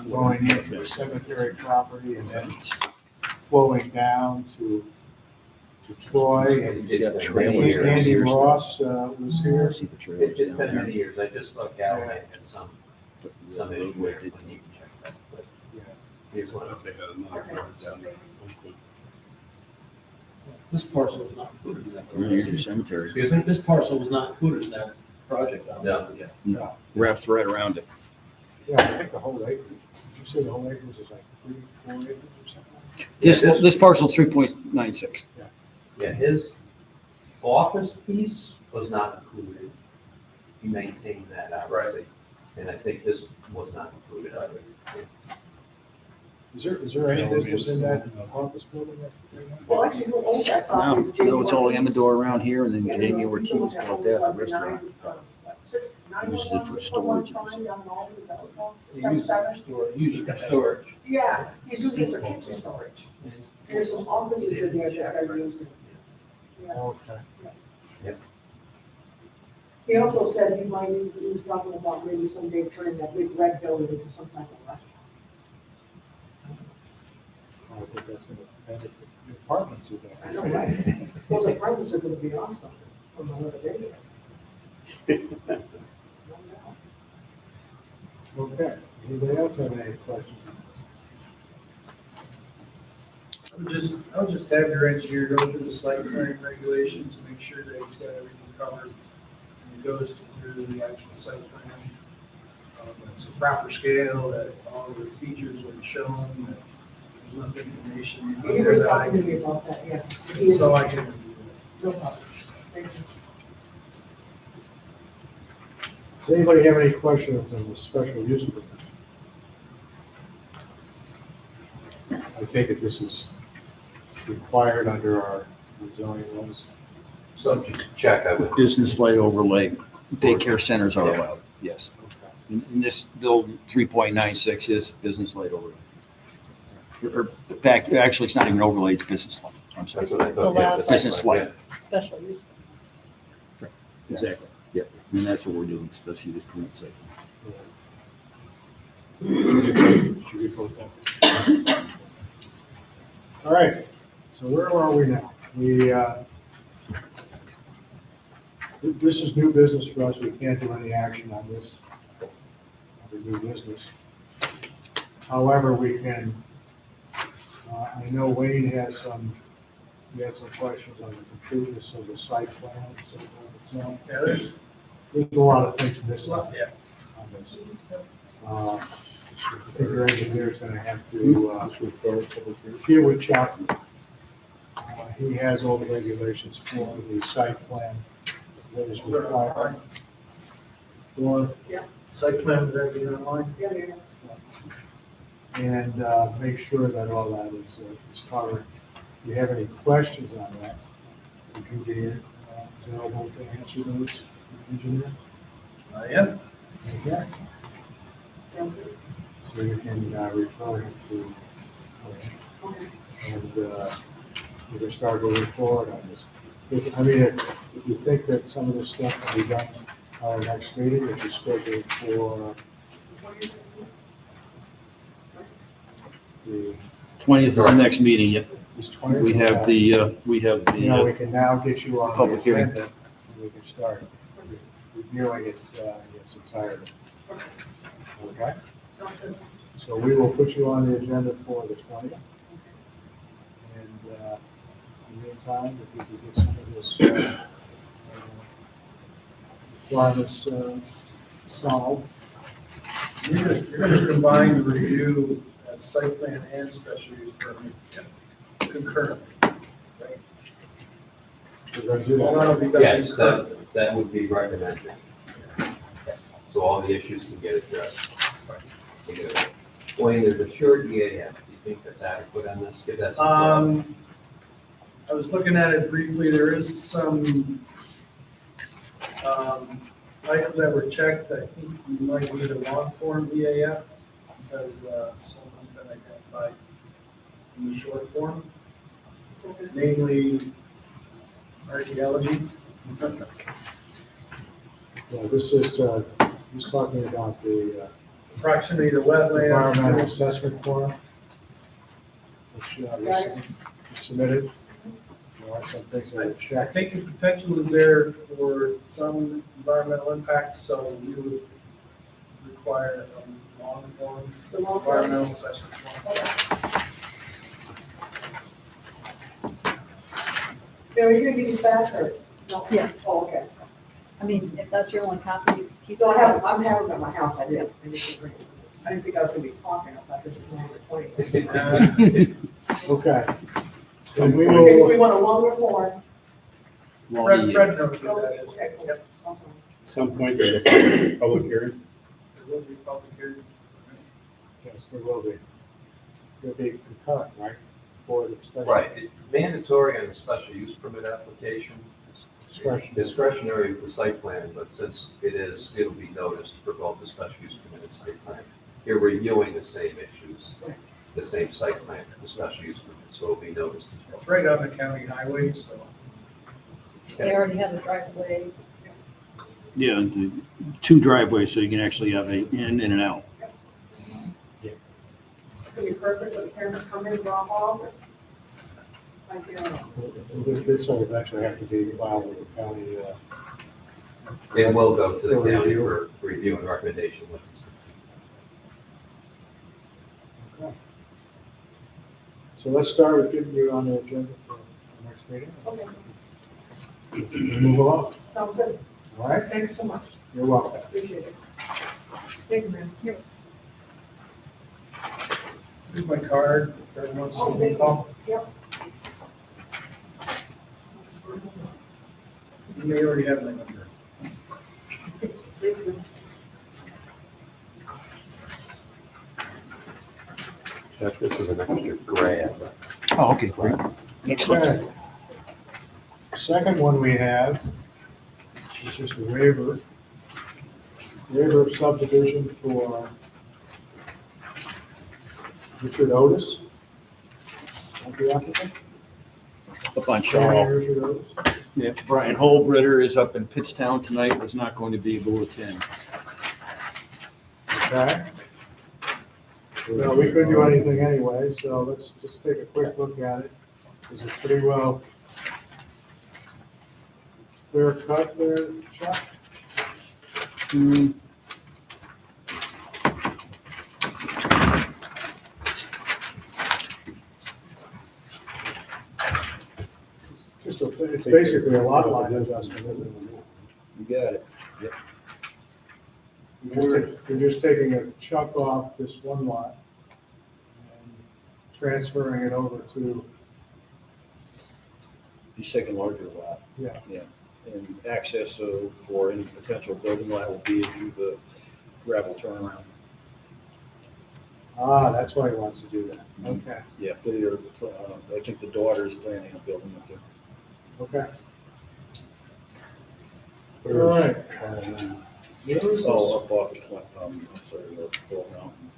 A: going into the cemetery property and then flowing down to to Troy, and
B: It's
F: got
B: been
F: trailer
B: many years.
A: Andy Ross was here.
F: See the trailers
B: It's
F: down
B: been many
F: there.
B: years. I just thought Galloway had some issue where we need to check that, but
A: Yeah.
B: here's one.
J: They had another farm down there.
D: This parcel is not included in that.
F: Here's your cemetery.
B: Excuse me?
D: This parcel was not included in that project.
B: No.
D: Yeah.
F: Wraps right around it.
A: Yeah, I think the whole acreage, did you say the whole acreage is like 3-4 acres or something?
F: This parcel 3.96.
B: Yeah, his office piece was not included. He maintained that, obviously. And I think this was not included either.
A: Is there any business in that office building?
M: Well, actually, who owns that
F: No,
M: property?
F: no, it's all Amador around here and then
M: Yeah,
F: Jamie
M: who
F: Ortiz
M: owns that?
F: bought that, the
M: Owns
F: restaurant.
M: Uses
F: it for storage.
D: Usually for storage.
M: Yeah, he's using it for kitchen storage. There's some offices in there that are using. Yeah.
A: Okay.
M: He also said he was talking about maybe someday turning that big red building into some type of restaurant.
A: I think that's gonna benefit the apartments with
M: I
A: that.
M: know, right? Those apartments are gonna be awesome from the other video.
A: Okay, anybody else have any questions?
H: I would just have your engineer go through the site plan regulations and make sure that he's got everything covered. And he goes through the actual site plan. It's a proper scale, that all the features are shown, that there's enough information.
M: He was talking to me about that, yeah. He is-
H: So I can.
M: No problem. Thank you.
A: Does anybody have any questions on the special use permit? I take it this is required under our zoning laws.
B: Subject to check, I would.
F: Business light overlay, daycare centers are allowed, yes.
A: Okay.
F: And this bill 3.96 is business light overlay. Or back, actually, it's not even overlay, it's business light. I'm sorry.
B: That's what I
G: It's
B: thought. yeah,
G: allowed
B: that's
F: Business
B: right,
F: light.
G: Special use.
F: Exactly, yep. And that's what we're doing, especially this permit site.
A: Should we vote that? All right, so where are we now? This is new business for us, we can't do any action on this under new business. However, we can, I know Wayne has he had some questions on the completeness of the site plan, so itself.
H: Yeah, there's
A: There's a lot of things missing on
H: yeah.
A: this. I think your engineer's gonna have to, deal with Chuck. He has all the regulations for the site plan that is required. For,
H: Site plan, is everything online?
M: Yeah, yeah.
A: and make sure that all that is covered. If you have any questions on that, would you be available to answer those, engineer?
H: Yeah.
A: Okay,
M: Sounds good.
A: so you can refer him to,
M: Okay.
A: and we can start moving forward on this. I mean, if you think that some of this stuff can be done at our next meeting, which is scheduled for the
F: 20th is the next meeting, yep.
A: this 20th.
F: We have the,
A: You know, we can now get you on the
F: Public hearing.
A: agenda, and we can start reviewing it in its entirety. Okay?
M: Sounds good.
A: So we will put you on the agenda for the 20th. And in the meantime, if you could get some of this requirements solved.
H: You're gonna combine the review, site plan and special use permit concurrently. Right?
A: We're going to do
H: Well,
A: that.
H: that'll be done
B: Yes,
H: concurrently.
B: that would be recommended. So all the issues can get addressed. Wayne, there's a short EAF. Do you think that's adequate on this? Give that some thought.
H: I was looking at it briefly, there is some, items that were checked, I think you might need a long form EAF, because, someone's been identified in the short form, namely archaeology.
A: Yeah, this is, he's talking about the
H: Proximity to
A: environmental
H: wetlands.
A: assessment form, which was submitted. There are some things that are
H: I
A: checked.
H: think the potential is there for some environmental impacts, so we would require long form
M: The long form.
H: environmental assessment.
M: Now, are you gonna give these back or? No?
G: Yeah.
M: Oh, okay.
G: I mean, if that's your only copy, you can keep
M: No,
G: it.
M: I'm having them at my house, I didn't bring it. I didn't think I was gonna be talking about this is number 20.
A: Okay. So we
M: Okay, so
A: will,
M: we want a longer form.
H: Fred knows what that is.
M: Okay, cool.
H: Yep,
J: Some point there's a public hearing.
H: there will be public hearing.
A: yes, there will be. There'll be concurrent, right? For the special.
B: Right, it's mandatory on the special use permit application,
A: Discretion.
B: discretionary with the site plan, but since it'll be noticed for both the special use permit and site plan. You're reviewing the same issues, the same site plan, the special use permit, so it'll be noticed as well.
H: It's right on the county highway, so.
G: They already have the driveway.
F: Yeah, the two driveways, so you can actually have a in and an out.
M: It's gonna be perfect when the parents come in, drop off. Like,
A: This will actually have to be filed with the county.
B: It will go to the
A: For
B: county
A: review.
B: for review and recommendation once it's.
A: Okay. So let's start with getting you on the agenda for the next meeting.
M: Okay,
A: Move along,
M: sounds good.
A: all right?
M: Thank you so much.
A: You're welcome.
M: Appreciate it. Thank you, man. Here.
H: Here's my card, if anyone wants
M: Oh,
H: to
M: thank
H: call.
M: you. Yep.
H: You may already have my number.
M: Thank you.
I: Jeff, this is an extra grab.
F: Oh, okay, great. Next one.
A: Okay. Second one we have is just a waiver. Waiver of subdivision for Richard Otis. Want the applicant?
F: Up on Shaw.
A: Richard Otis.
F: Yeah, Brian Holbritter is up in Pittstown tonight, was not going to be able to attend.
A: Okay. Well, we couldn't do anything anyway, so let's just take a quick look at it. Is it pretty well clear cut there, Chuck? Just it's basically a lot line adjustment, isn't it?
F: You got it.
A: You're just taking a chunk off this one lot and transferring it over to,
F: The second larger lot.
A: yeah,
F: And access for any potential building lot will be through the gravel turnaround.
A: that's why he wants to do that. Okay,
F: Yeah, they're, I think the daughter is planning on building up there.
A: okay. All right. Where is this?
F: Oh, up off the, I'm sorry, Bull Mountain.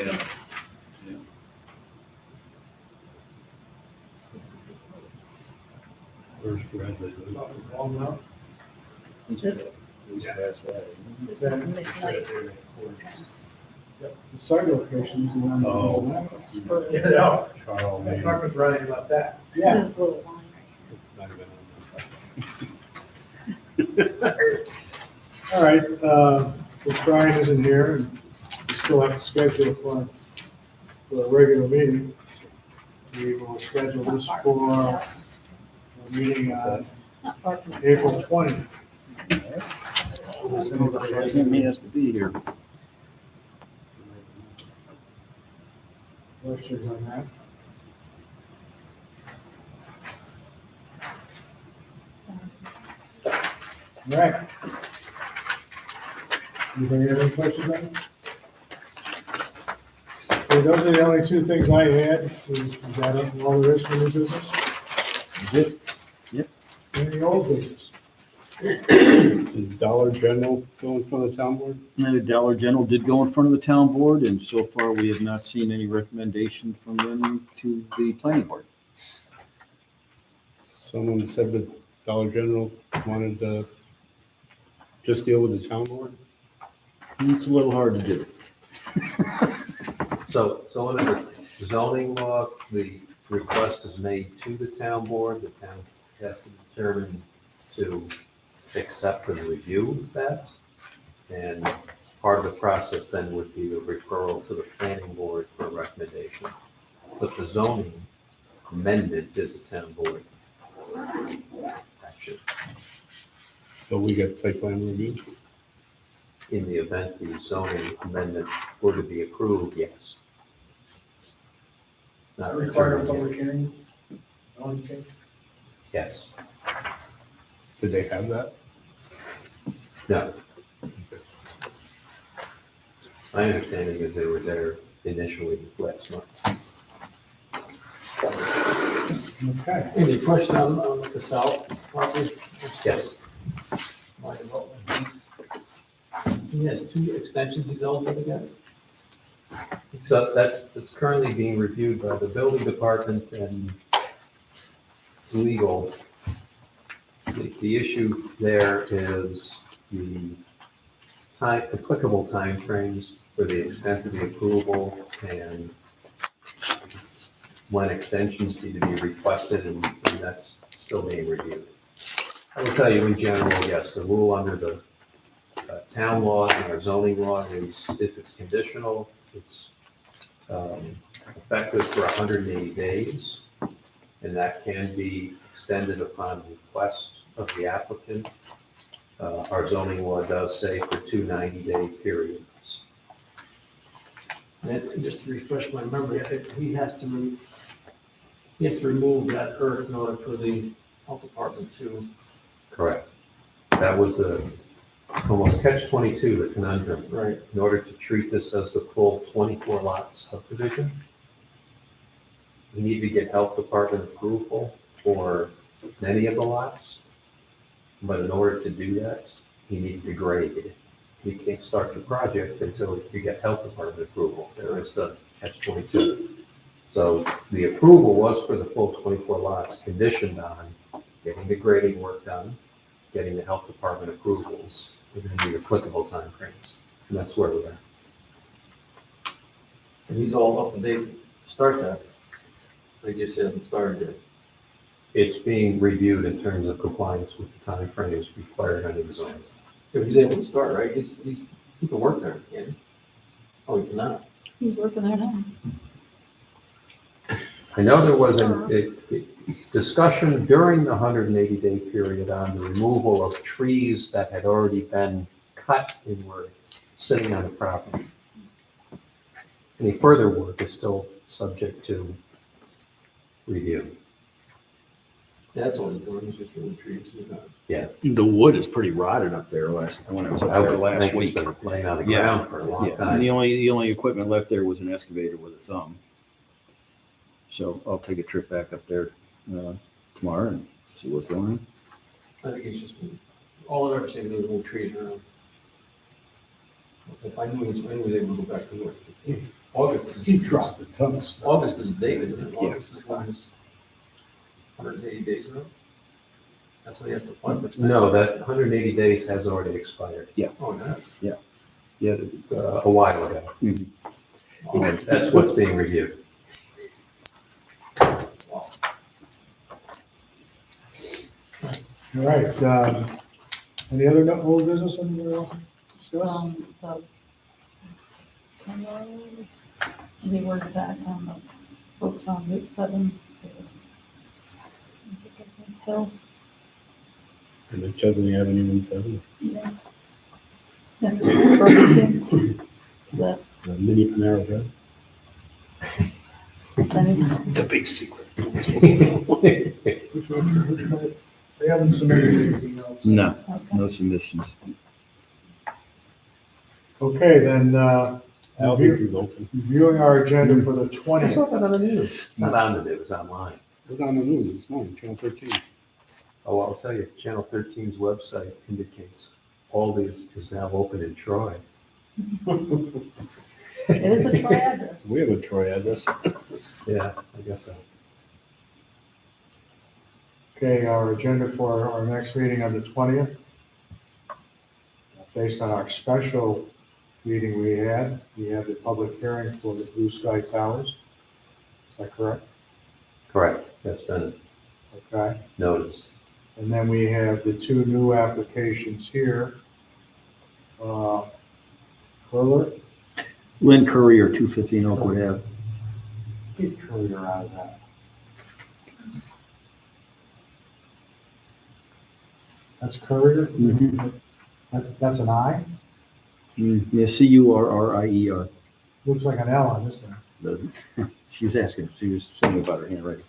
F: Yeah.
J: Where's Bradley?
G: This-
F: He's past that.
G: This is midnight.
A: The site location is the one.
F: Oh.
H: Yeah, no,
J: Carl
H: I
J: Hayes.
H: talked with Brian about that.
A: Yeah.
G: This little line right
J: Not even on
A: All right, since Brian isn't here, and we still have to schedule for a regular meeting, we will schedule this for a meeting on
G: not far from. the
A: April
G: town.
A: 20th.
F: Didn't mean us to be here.
A: Questions on that? All right. Anybody have any questions on it? Okay, those are the only two things I had. Is that all there is for new business?
F: Yep.
A: Any old business?
J: Is Dollar General go in front of the town board?
F: Dollar General did go in front of the town board, and so far we have not seen any recommendation from them to the planning board.
J: Someone said that Dollar General wanted to just deal with the town board?
F: It's a little hard to do.
B: So under the zoning law, the request is made to the town board, the town has to determine to accept and review that. And part of the process then would be the referral to the planning board for a recommendation. But the zoning amendment is a town board action.
J: So we get site plan review?
B: In the event the zoning amendment were to be approved, yes. Not
H: Require a
B: determined
H: public
B: yet.
H: hearing on change.
B: Yes.
J: Did they have that?
B: No. My understanding is they were there initially last month.
A: Okay.
E: Any question on the south property?
B: Yes.
E: My development, he has 2 extensions he's eligible to get.
B: So that's currently being reviewed by the building department and legal. The issue there is the applicable timeframes for the extent of the approval and when extensions need to be requested, and that's still being reviewed. I will tell you in general, yes, the rule under the town law and our zoning law is if it's conditional, it's effective for 180 days, and that can be extended upon request of the applicant. Our zoning law does say for 2 90-day periods.
E: And just to refresh my memory, he has to remove that earth in order for the health department to.
B: Correct. That was the almost catch-22, the conundrum.
E: Right.
B: In order to treat this as the full 24 lot subdivision, you need to get health department approval for many of the lots. But in order to do that, you need to grade. You can't start your project until you get health department approval. There is the catch-22. So the approval was for the full 24 lots, conditioned on getting the grading work done, getting the health department approvals within the applicable timeframes. And that's where we're at.
E: And he's all up to date to start that. Like you said, it started yet.
B: It's being reviewed in terms of compliance with the timeframes required under the zoning.
E: If he's able to start, right, he can work there, can't he? Oh, he cannot.
G: He's working there now.
B: I know there was a discussion during the 180-day period on the removal of trees that had already been cut and were sitting on the property. Any further work is still subject to review.
E: That's all he's doing, he's just doing trees.
F: The wood is pretty rotted up there when I was up there last week.
B: It's been laying on the
F: Yeah.
B: ground for a long
F: Yeah, and
B: time.
F: the only equipment left there was an excavator with a thumb. So I'll take a trip back up there tomorrow and see what's going on.
E: I think he's just, all I've ever seen is little trees around. If I knew he was able to go back to work. August is.
H: He dropped a ton of stuff.
E: August is the date, isn't it?
F: Yeah.
E: August is when his 180 days ago. That's when he has to apply for extension.
B: No, that 180 days has already expired
E: Oh, no.
F: Yeah,
B: a while ago.
F: Mhm.
B: And that's what's being reviewed.
A: All right, any other old business anybody else discuss?
G: They were back on the folks on Route 7. Hill.
J: And the Chesney Avenue in 7,
G: Yeah. Next to Burger King. Is that,
J: the mini Panera Bread.
G: is that any-
F: it's a big secret.
H: Which one? They haven't submitted anything else.
F: No,
G: okay.
F: no submissions.
A: Okay, then,
J: Aldi's is open.
A: reviewing our agenda for the
B: I
A: 20th.
B: saw that on the news. Not on the news, online.
J: It was on the news this morning, Channel 13.
B: Oh, I'll tell you, Channel 13's website indicates Aldi's is now open in Troy.
G: It is a Troy address.
J: We have a Troy address.
B: Yeah, I guess so.
A: Okay, our agenda for our next meeting on the 20th. Based on our special meeting we have the public hearing for the Blue Sky Towers. Is that correct?
B: Correct, that's been
A: Okay.
B: noticed.
A: And then we have the two new applications here. Curler,
F: Lynn Courier, 215 Oakwood Ave.
A: get Curler out of that. That's Courier?
F: Mhm.
A: That's an I?
F: Yeah, Currier.
A: Looks like an L on this thing.
F: She was asking, she was saying about her handwriting.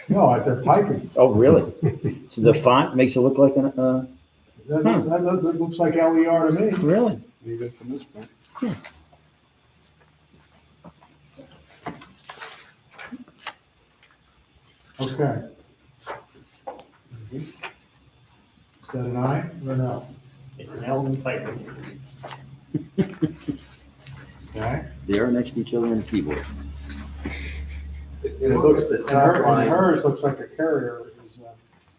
A: No, they're typing.
F: Oh, really? So the font makes it look like an,
A: That looks like LER to me.
F: really?
A: Maybe it's a misprint. Okay. Is that an I or no?
E: It's an element type.
A: Okay.
F: They are next to each other on the keyboard.
B: If you look at the top
A: And
B: line,
A: hers looks like a carrier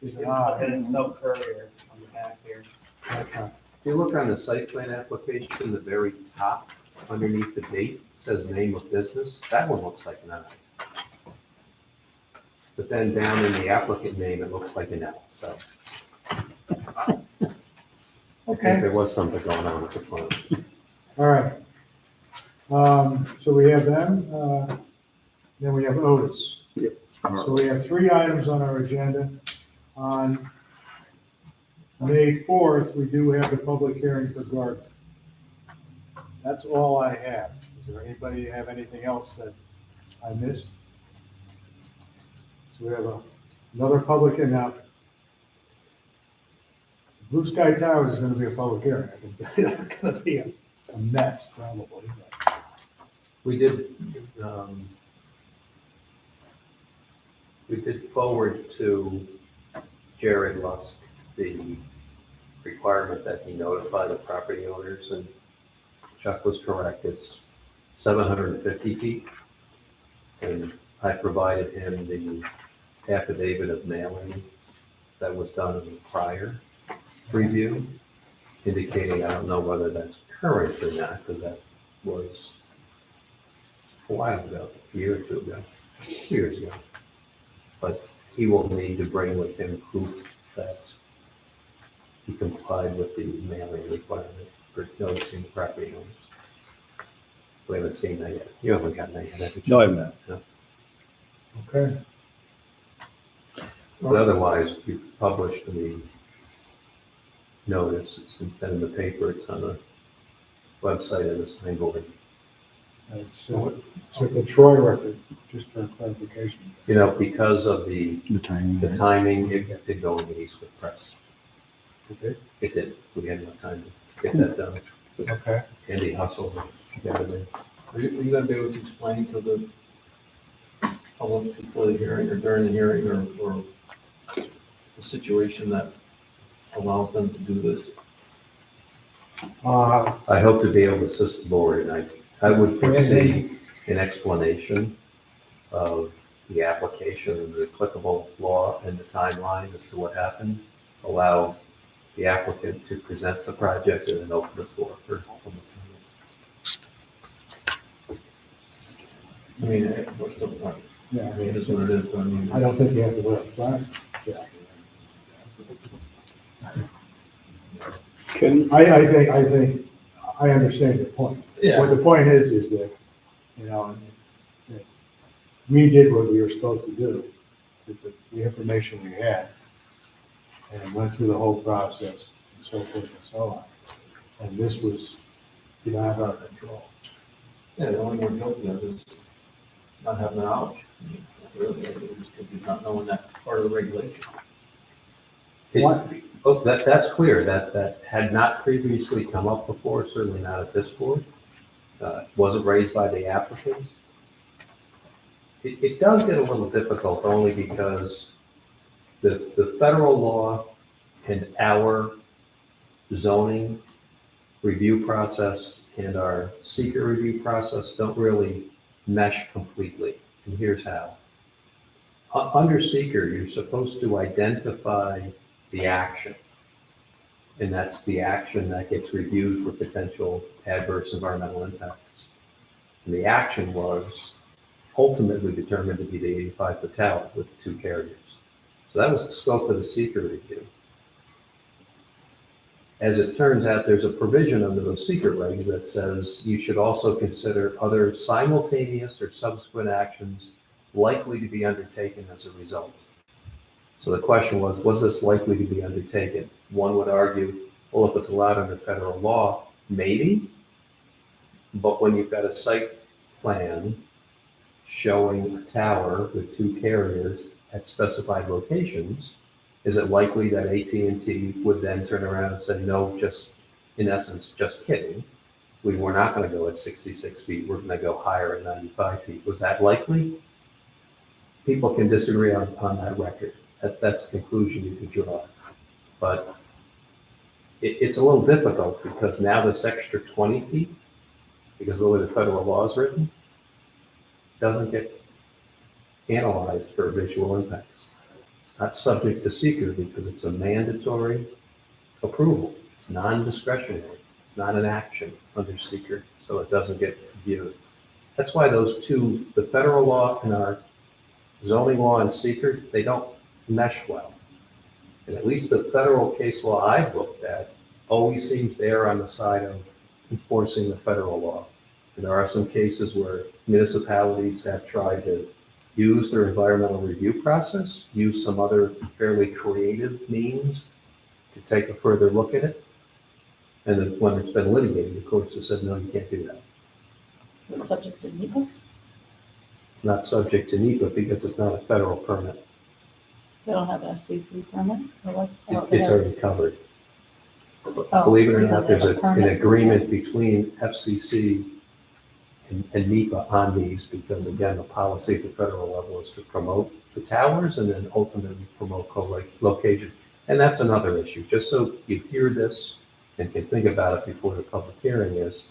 A: is an I.
E: And it's no courier on the back here.
A: Okay.
B: if you look on the site plan application, the very top, underneath the date, says name of business. That one looks like an I. But then down in the applicant name, it looks like an L, so. I think there was something going on with the plan.
A: All right. So we have them, then we have Otis. So we have three items on our agenda. On May 4th, we do have the public hearing for Gardner. That's all I have. Is there anybody have anything else that I missed? So we have another public hearing now. Blue Sky Towers is gonna be a public hearing. I can tell you that's gonna be a mess probably.
B: We did forward to Jared Lusk the requirement that he notify the property owners, and Chuck was correct, it's 750 feet. And I provided him the affidavit of mailing that was done in the prior review, indicating, I don't know whether that's current or not, because that was a while ago, a year or two ago, 2 years ago. But he will need to bring with him proof that he complied with the mailing requirement for noticing the property owners. We haven't seen that yet. You haven't gotten that yet, have you?
F: No, I'm not.
B: No.
A: Okay.
B: But otherwise, we published the notice, it's been in the paper, it's on the website and the signboard.
A: It's the Troy record, just for clarification.
B: You know, because of the
F: timing.
B: it did go in the Eastwood Press.
A: Okay.
B: It did, we had enough time to get that done.
A: Okay.
B: Andy hustled to get it in.
E: Are you gonna be able to explain to the public before the hearing or during the hearing or the situation that allows them to do this?
B: I hope to be able to assist the board, and I would foresee an explanation of the application of the applicable law and the timeline as to what happened. Allow the applicant to present the project and then open the floor for public comment.
E: I mean, we're still,
A: Yeah.
E: I mean, it is what it is, but I mean.
A: I don't think you have to wear a flag. I think, I understand your point.
E: Yeah.
A: What the point is that, you know, that we did what we were supposed to do with the information we had and went through the whole process and so forth and so on. And this was beyond our control.
E: Yeah, the only one guilty of is not having the knowledge. I mean, really, it was guilty of not knowing that part of the regulation.
A: What?
B: Oh, that's clear, that had not previously come up before, certainly not at this board. Wasn't raised by the applicants. It does get a little difficult only because the federal law and our zoning review process and our seeker review process don't really mesh completely, and here's how. Under seeker, you're supposed to identify the action, and that's the action that gets reviewed for potential adverse environmental impacts. And the action was ultimately determined to be the 85-foot tower with the 2 carriers. So that was the scope of the seeker review. As it turns out, there's a provision under those seeker regs that says you should also consider other simultaneous or subsequent actions likely to be undertaken as a result. So the question was this likely to be undertaken? One would argue, well, if it's allowed under federal law, maybe. But when you've got a site plan showing a tower with 2 carriers at specified locations, is it likely that AT&T would then turn around and say, no, just, in essence, just kidding. We were not going to go at 66 feet. We're going to go higher at 95 feet. Was that likely? People can disagree on that record. That's a conclusion you could draw. But it's a little difficult because now this extra 20 feet, because of the way the federal law is written, doesn't get analyzed for visual impacts. It's not subject to seeker because it's a mandatory approval. It's non-discretionary. It's not an action under seeker, so it doesn't get reviewed. That's why those two, the federal law and our zoning law and seeker, they don't mesh well. And at least the federal case law I've looked at always seems to err on the side of enforcing the federal law. And there are some cases where municipalities have tried to use their environmental review process, use some other fairly creative means to take a further look at it. And then when it's been litigated, of course, they said, no, you can't do that.
G: Is it subject to NEPA?
B: It's not subject to NEPA because it's not a federal permit.
G: They don't have an FCC permit? Or what? Oh, they
B: It's
G: have-
B: already covered.
G: oh,
B: Believe it or
G: because
B: not, there's
G: they have
B: an
G: permit.
B: agreement between FCC and NEPA on these because, again, the policy at the federal level is to promote the towers and then ultimately promote co-location. And that's another issue. Just so you hear this and can think about it before the public hearing is,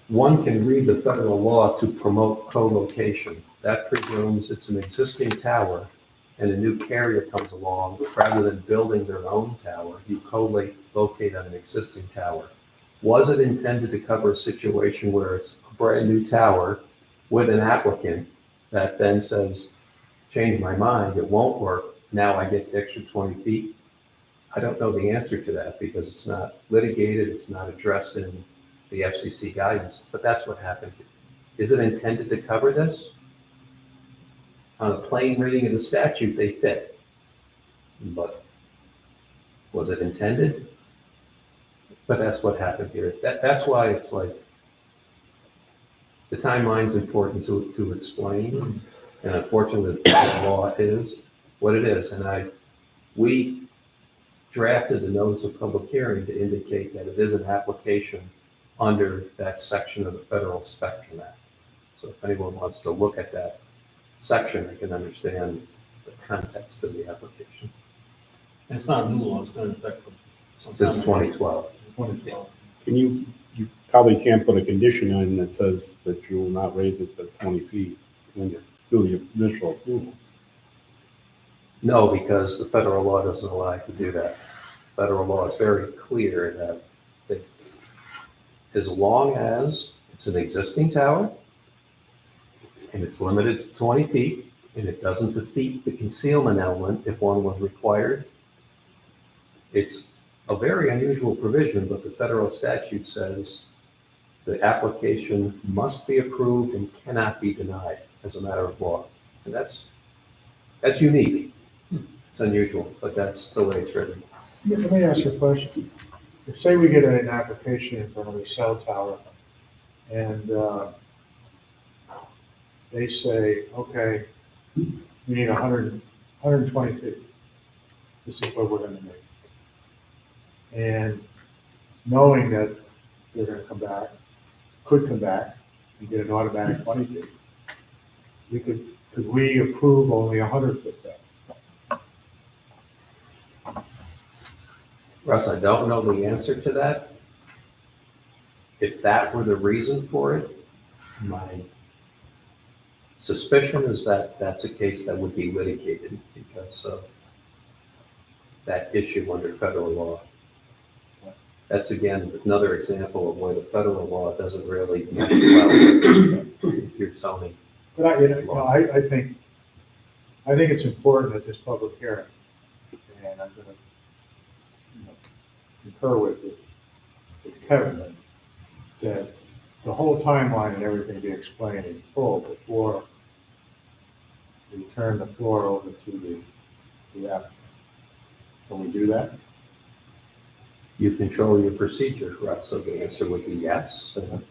B: one can read the federal law to promote co-location. That presumes it's an existing tower and a new carrier comes along. Rather than building their own tower, you co-locate on an existing tower. Was it intended to cover a situation where it's a brand new tower with an applicant that then says, change my mind, it won't work, now I get the extra 20 feet? I don't know the answer to that because it's not litigated, it's not addressed in the FCC guidance, but that's what happened. Is it intended to cover this? On a plain reading of the statute, they fit. But was it intended? But that's what happened here. That's why it's like, the timeline's important to explain. And unfortunately, the law is what it is. And we drafted the notice of public hearing to indicate that it is an application under that section of the Federal Spectrum Act. So if anyone wants to look at that section, they can understand the context of the application.
E: And it's not a new law, it's been in effect for some time.
B: Since 2012.
E: 2012.
J: You probably can't put a condition in that says that you will not raise it to 20 feet when you do the initial approval.
B: No, because the federal law doesn't allow you to do that. Federal law is very clear that as long as it's an existing tower and it's limited to 20 feet and it doesn't defeat the concealment element if one was required, it's a very unusual provision, but the federal statute says the application must be approved and cannot be denied as a matter of law. And that's unique. It's unusual, but that's the way it's written.
A: Let me ask you a question. If, say we get an application in front of a cell tower and they say, okay, we need 120 feet. This is what we're gonna make. And knowing that they're gonna come back, could come back and get an automatic 20 feet, could we approve only 100 foot depth?
B: Russ, I don't know the answer to that. If that were the reason for it, my suspicion is that that's a case that would be litigated because of that issue under federal law. That's again, another example of where the federal law doesn't really mesh well with your zoning
A: But I think it's important at this public hearing, and I'm gonna, concur with Kevin, that the whole timeline and everything be explained in full before we turn the floor over to the applicant. Can we do that?
E: You control your procedure, Russ, so the answer would be yes. And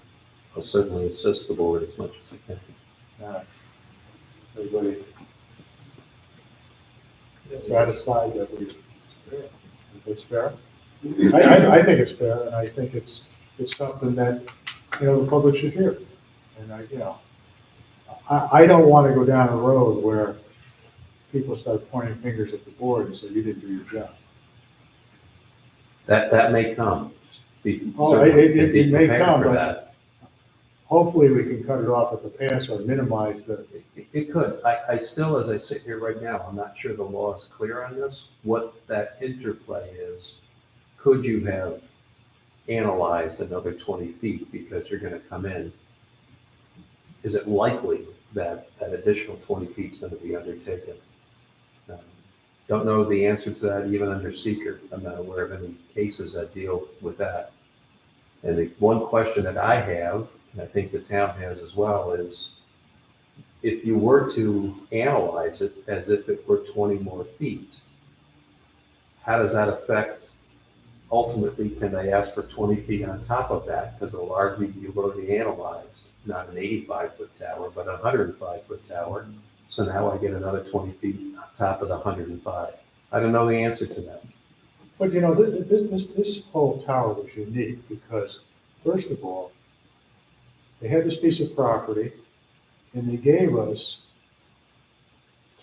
E: I'll certainly assist the board as much as I can.
A: Everybody satisfied that it's fair? I think it's fair, and I think it's something that, the public should hear. And I don't want to go down a road where people start pointing fingers at the board and say, you didn't do your job.
E: That may come.
A: It may come,
E: for
A: but
E: that.
A: hopefully we can cut it off at the pass or minimize the.
E: It could. I still, as I sit here right now, I'm not sure the law is clear on this. What that interplay is, could you have analyzed another 20 feet because you're gonna come in? Is it likely that that additional 20 feet is gonna be undertaken? Don't know the answer to that even under seeker. I'm not aware of any cases that deal with that. And the one question that I have, and I think the town has as well, is if you were to analyze it as if it were 20 more feet, how does that affect, ultimately, can they ask for 20 feet on top of that? Because they'll argue you've already analyzed, not an 85-foot tower, but a 105-foot tower. So now I get another 20 feet on top of the 105. I don't know the answer to that.
A: But this whole tower was unique because, first of all, they had this piece of property and they gave us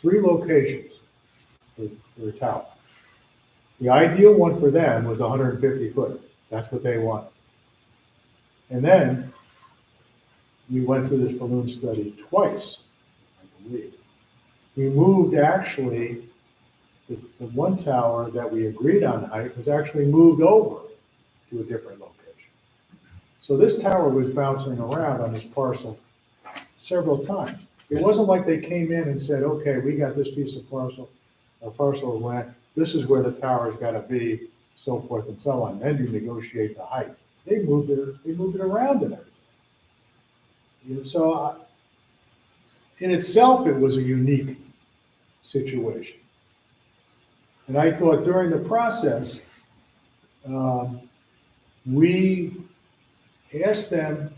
A: 3 locations for the tower. The ideal one for them was 150 foot. That's what they wanted. And then we went through this balloon study twice, I believe. We moved actually, the one tower that we agreed on height was actually moved over to a different location. So this tower was bouncing around on this parcel several times. It wasn't like they came in and said, okay, we got this piece of parcel of land, this is where the tower's gotta be, so forth and so on. Then you negotiate the height. They moved it around and everything. So in itself, it was a unique situation. And I thought during the process, we asked them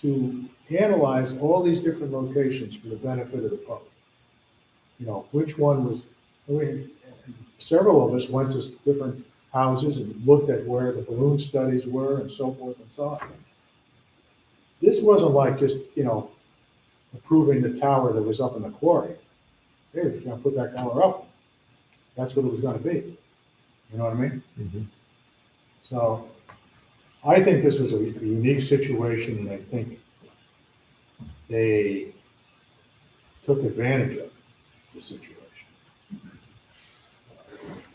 A: to analyze all these different locations for the benefit of the public. Which one was, several of us went to different houses and looked at where the balloon studies were and so forth and so on. This wasn't like just, approving the tower that was up in the quarry. Hey, if you're gonna put that tower up, that's what it was gonna be. You know what I mean?
E: Mm-hmm.
A: So I think this was a unique situation, and I think they took advantage of the situation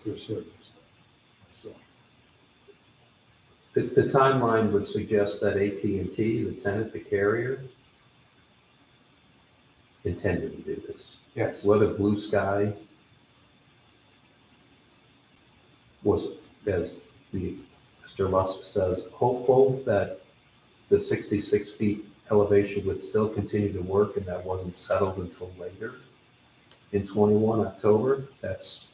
A: to a certain extent. So,
E: The timeline would suggest that AT&T, the tenant, the carrier, intended to do this.
A: yes.
E: Whether Blue Sky was, as Mr. Lusk says, hopeful that the 66 feet elevation would still continue to work and that wasn't settled until later in 21 October. That's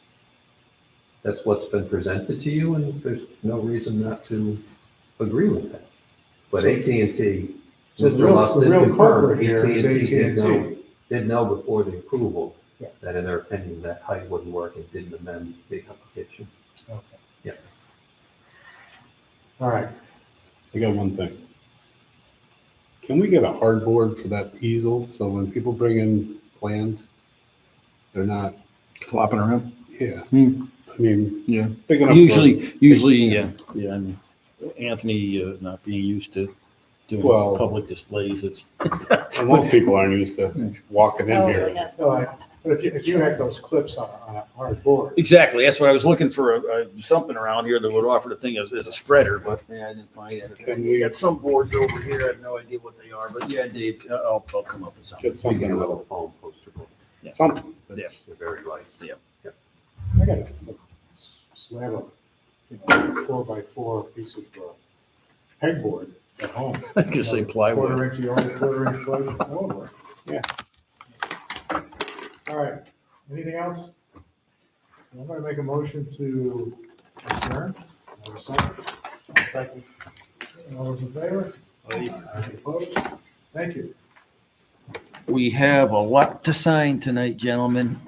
E: what's been presented to you, and there's no reason not to agree with that. But AT&T,
A: So
E: Mr. Lusk
A: the
E: did
A: real
E: confirm,
A: culprit here is
E: AT&T
A: AT&T.
E: did know before the approval
A: Yeah.
E: that in their opinion, that height wouldn't work and didn't amend the application.
A: Okay.
E: Yeah.
A: All right.
J: I got one thing. Can we get a hardboard for that easel, so when people bring in plans, they're not,
F: Flopping around?
J: yeah,
F: Hmm.
J: I mean,
F: Yeah.
J: big enough. for-
F: Usually, yeah, I mean, Anthony, not being used to doing
J: Well-
F: public displays, it's.
J: And most people aren't used to walking in
G: Oh,
J: here.
G: we have
A: So
G: some.
A: But if you had those clips on a hard board,
F: Exactly, that's what I was looking for, something around here that would offer the thing as a spreader, but yeah, I didn't find it. And we got some boards over here, I have no idea what they are, but yeah, Dave, I'll come up with something.
J: Get
E: We
J: something
E: get a
J: a
E: little
J: little,
E: foam poster board.
J: something.
E: That's they're very light.
A: I got a slab of, 4x4 piece of pegboard at home.
F: I could say plywood.
A: Quarter-inch, the only quarter-inch plywood.
J: Yeah.
A: All right, anything else? I'm gonna make a motion to adjourn. Have a second? All those in favor? Any opposed? Thank you.
F: We have a lot to sign tonight, gentlemen.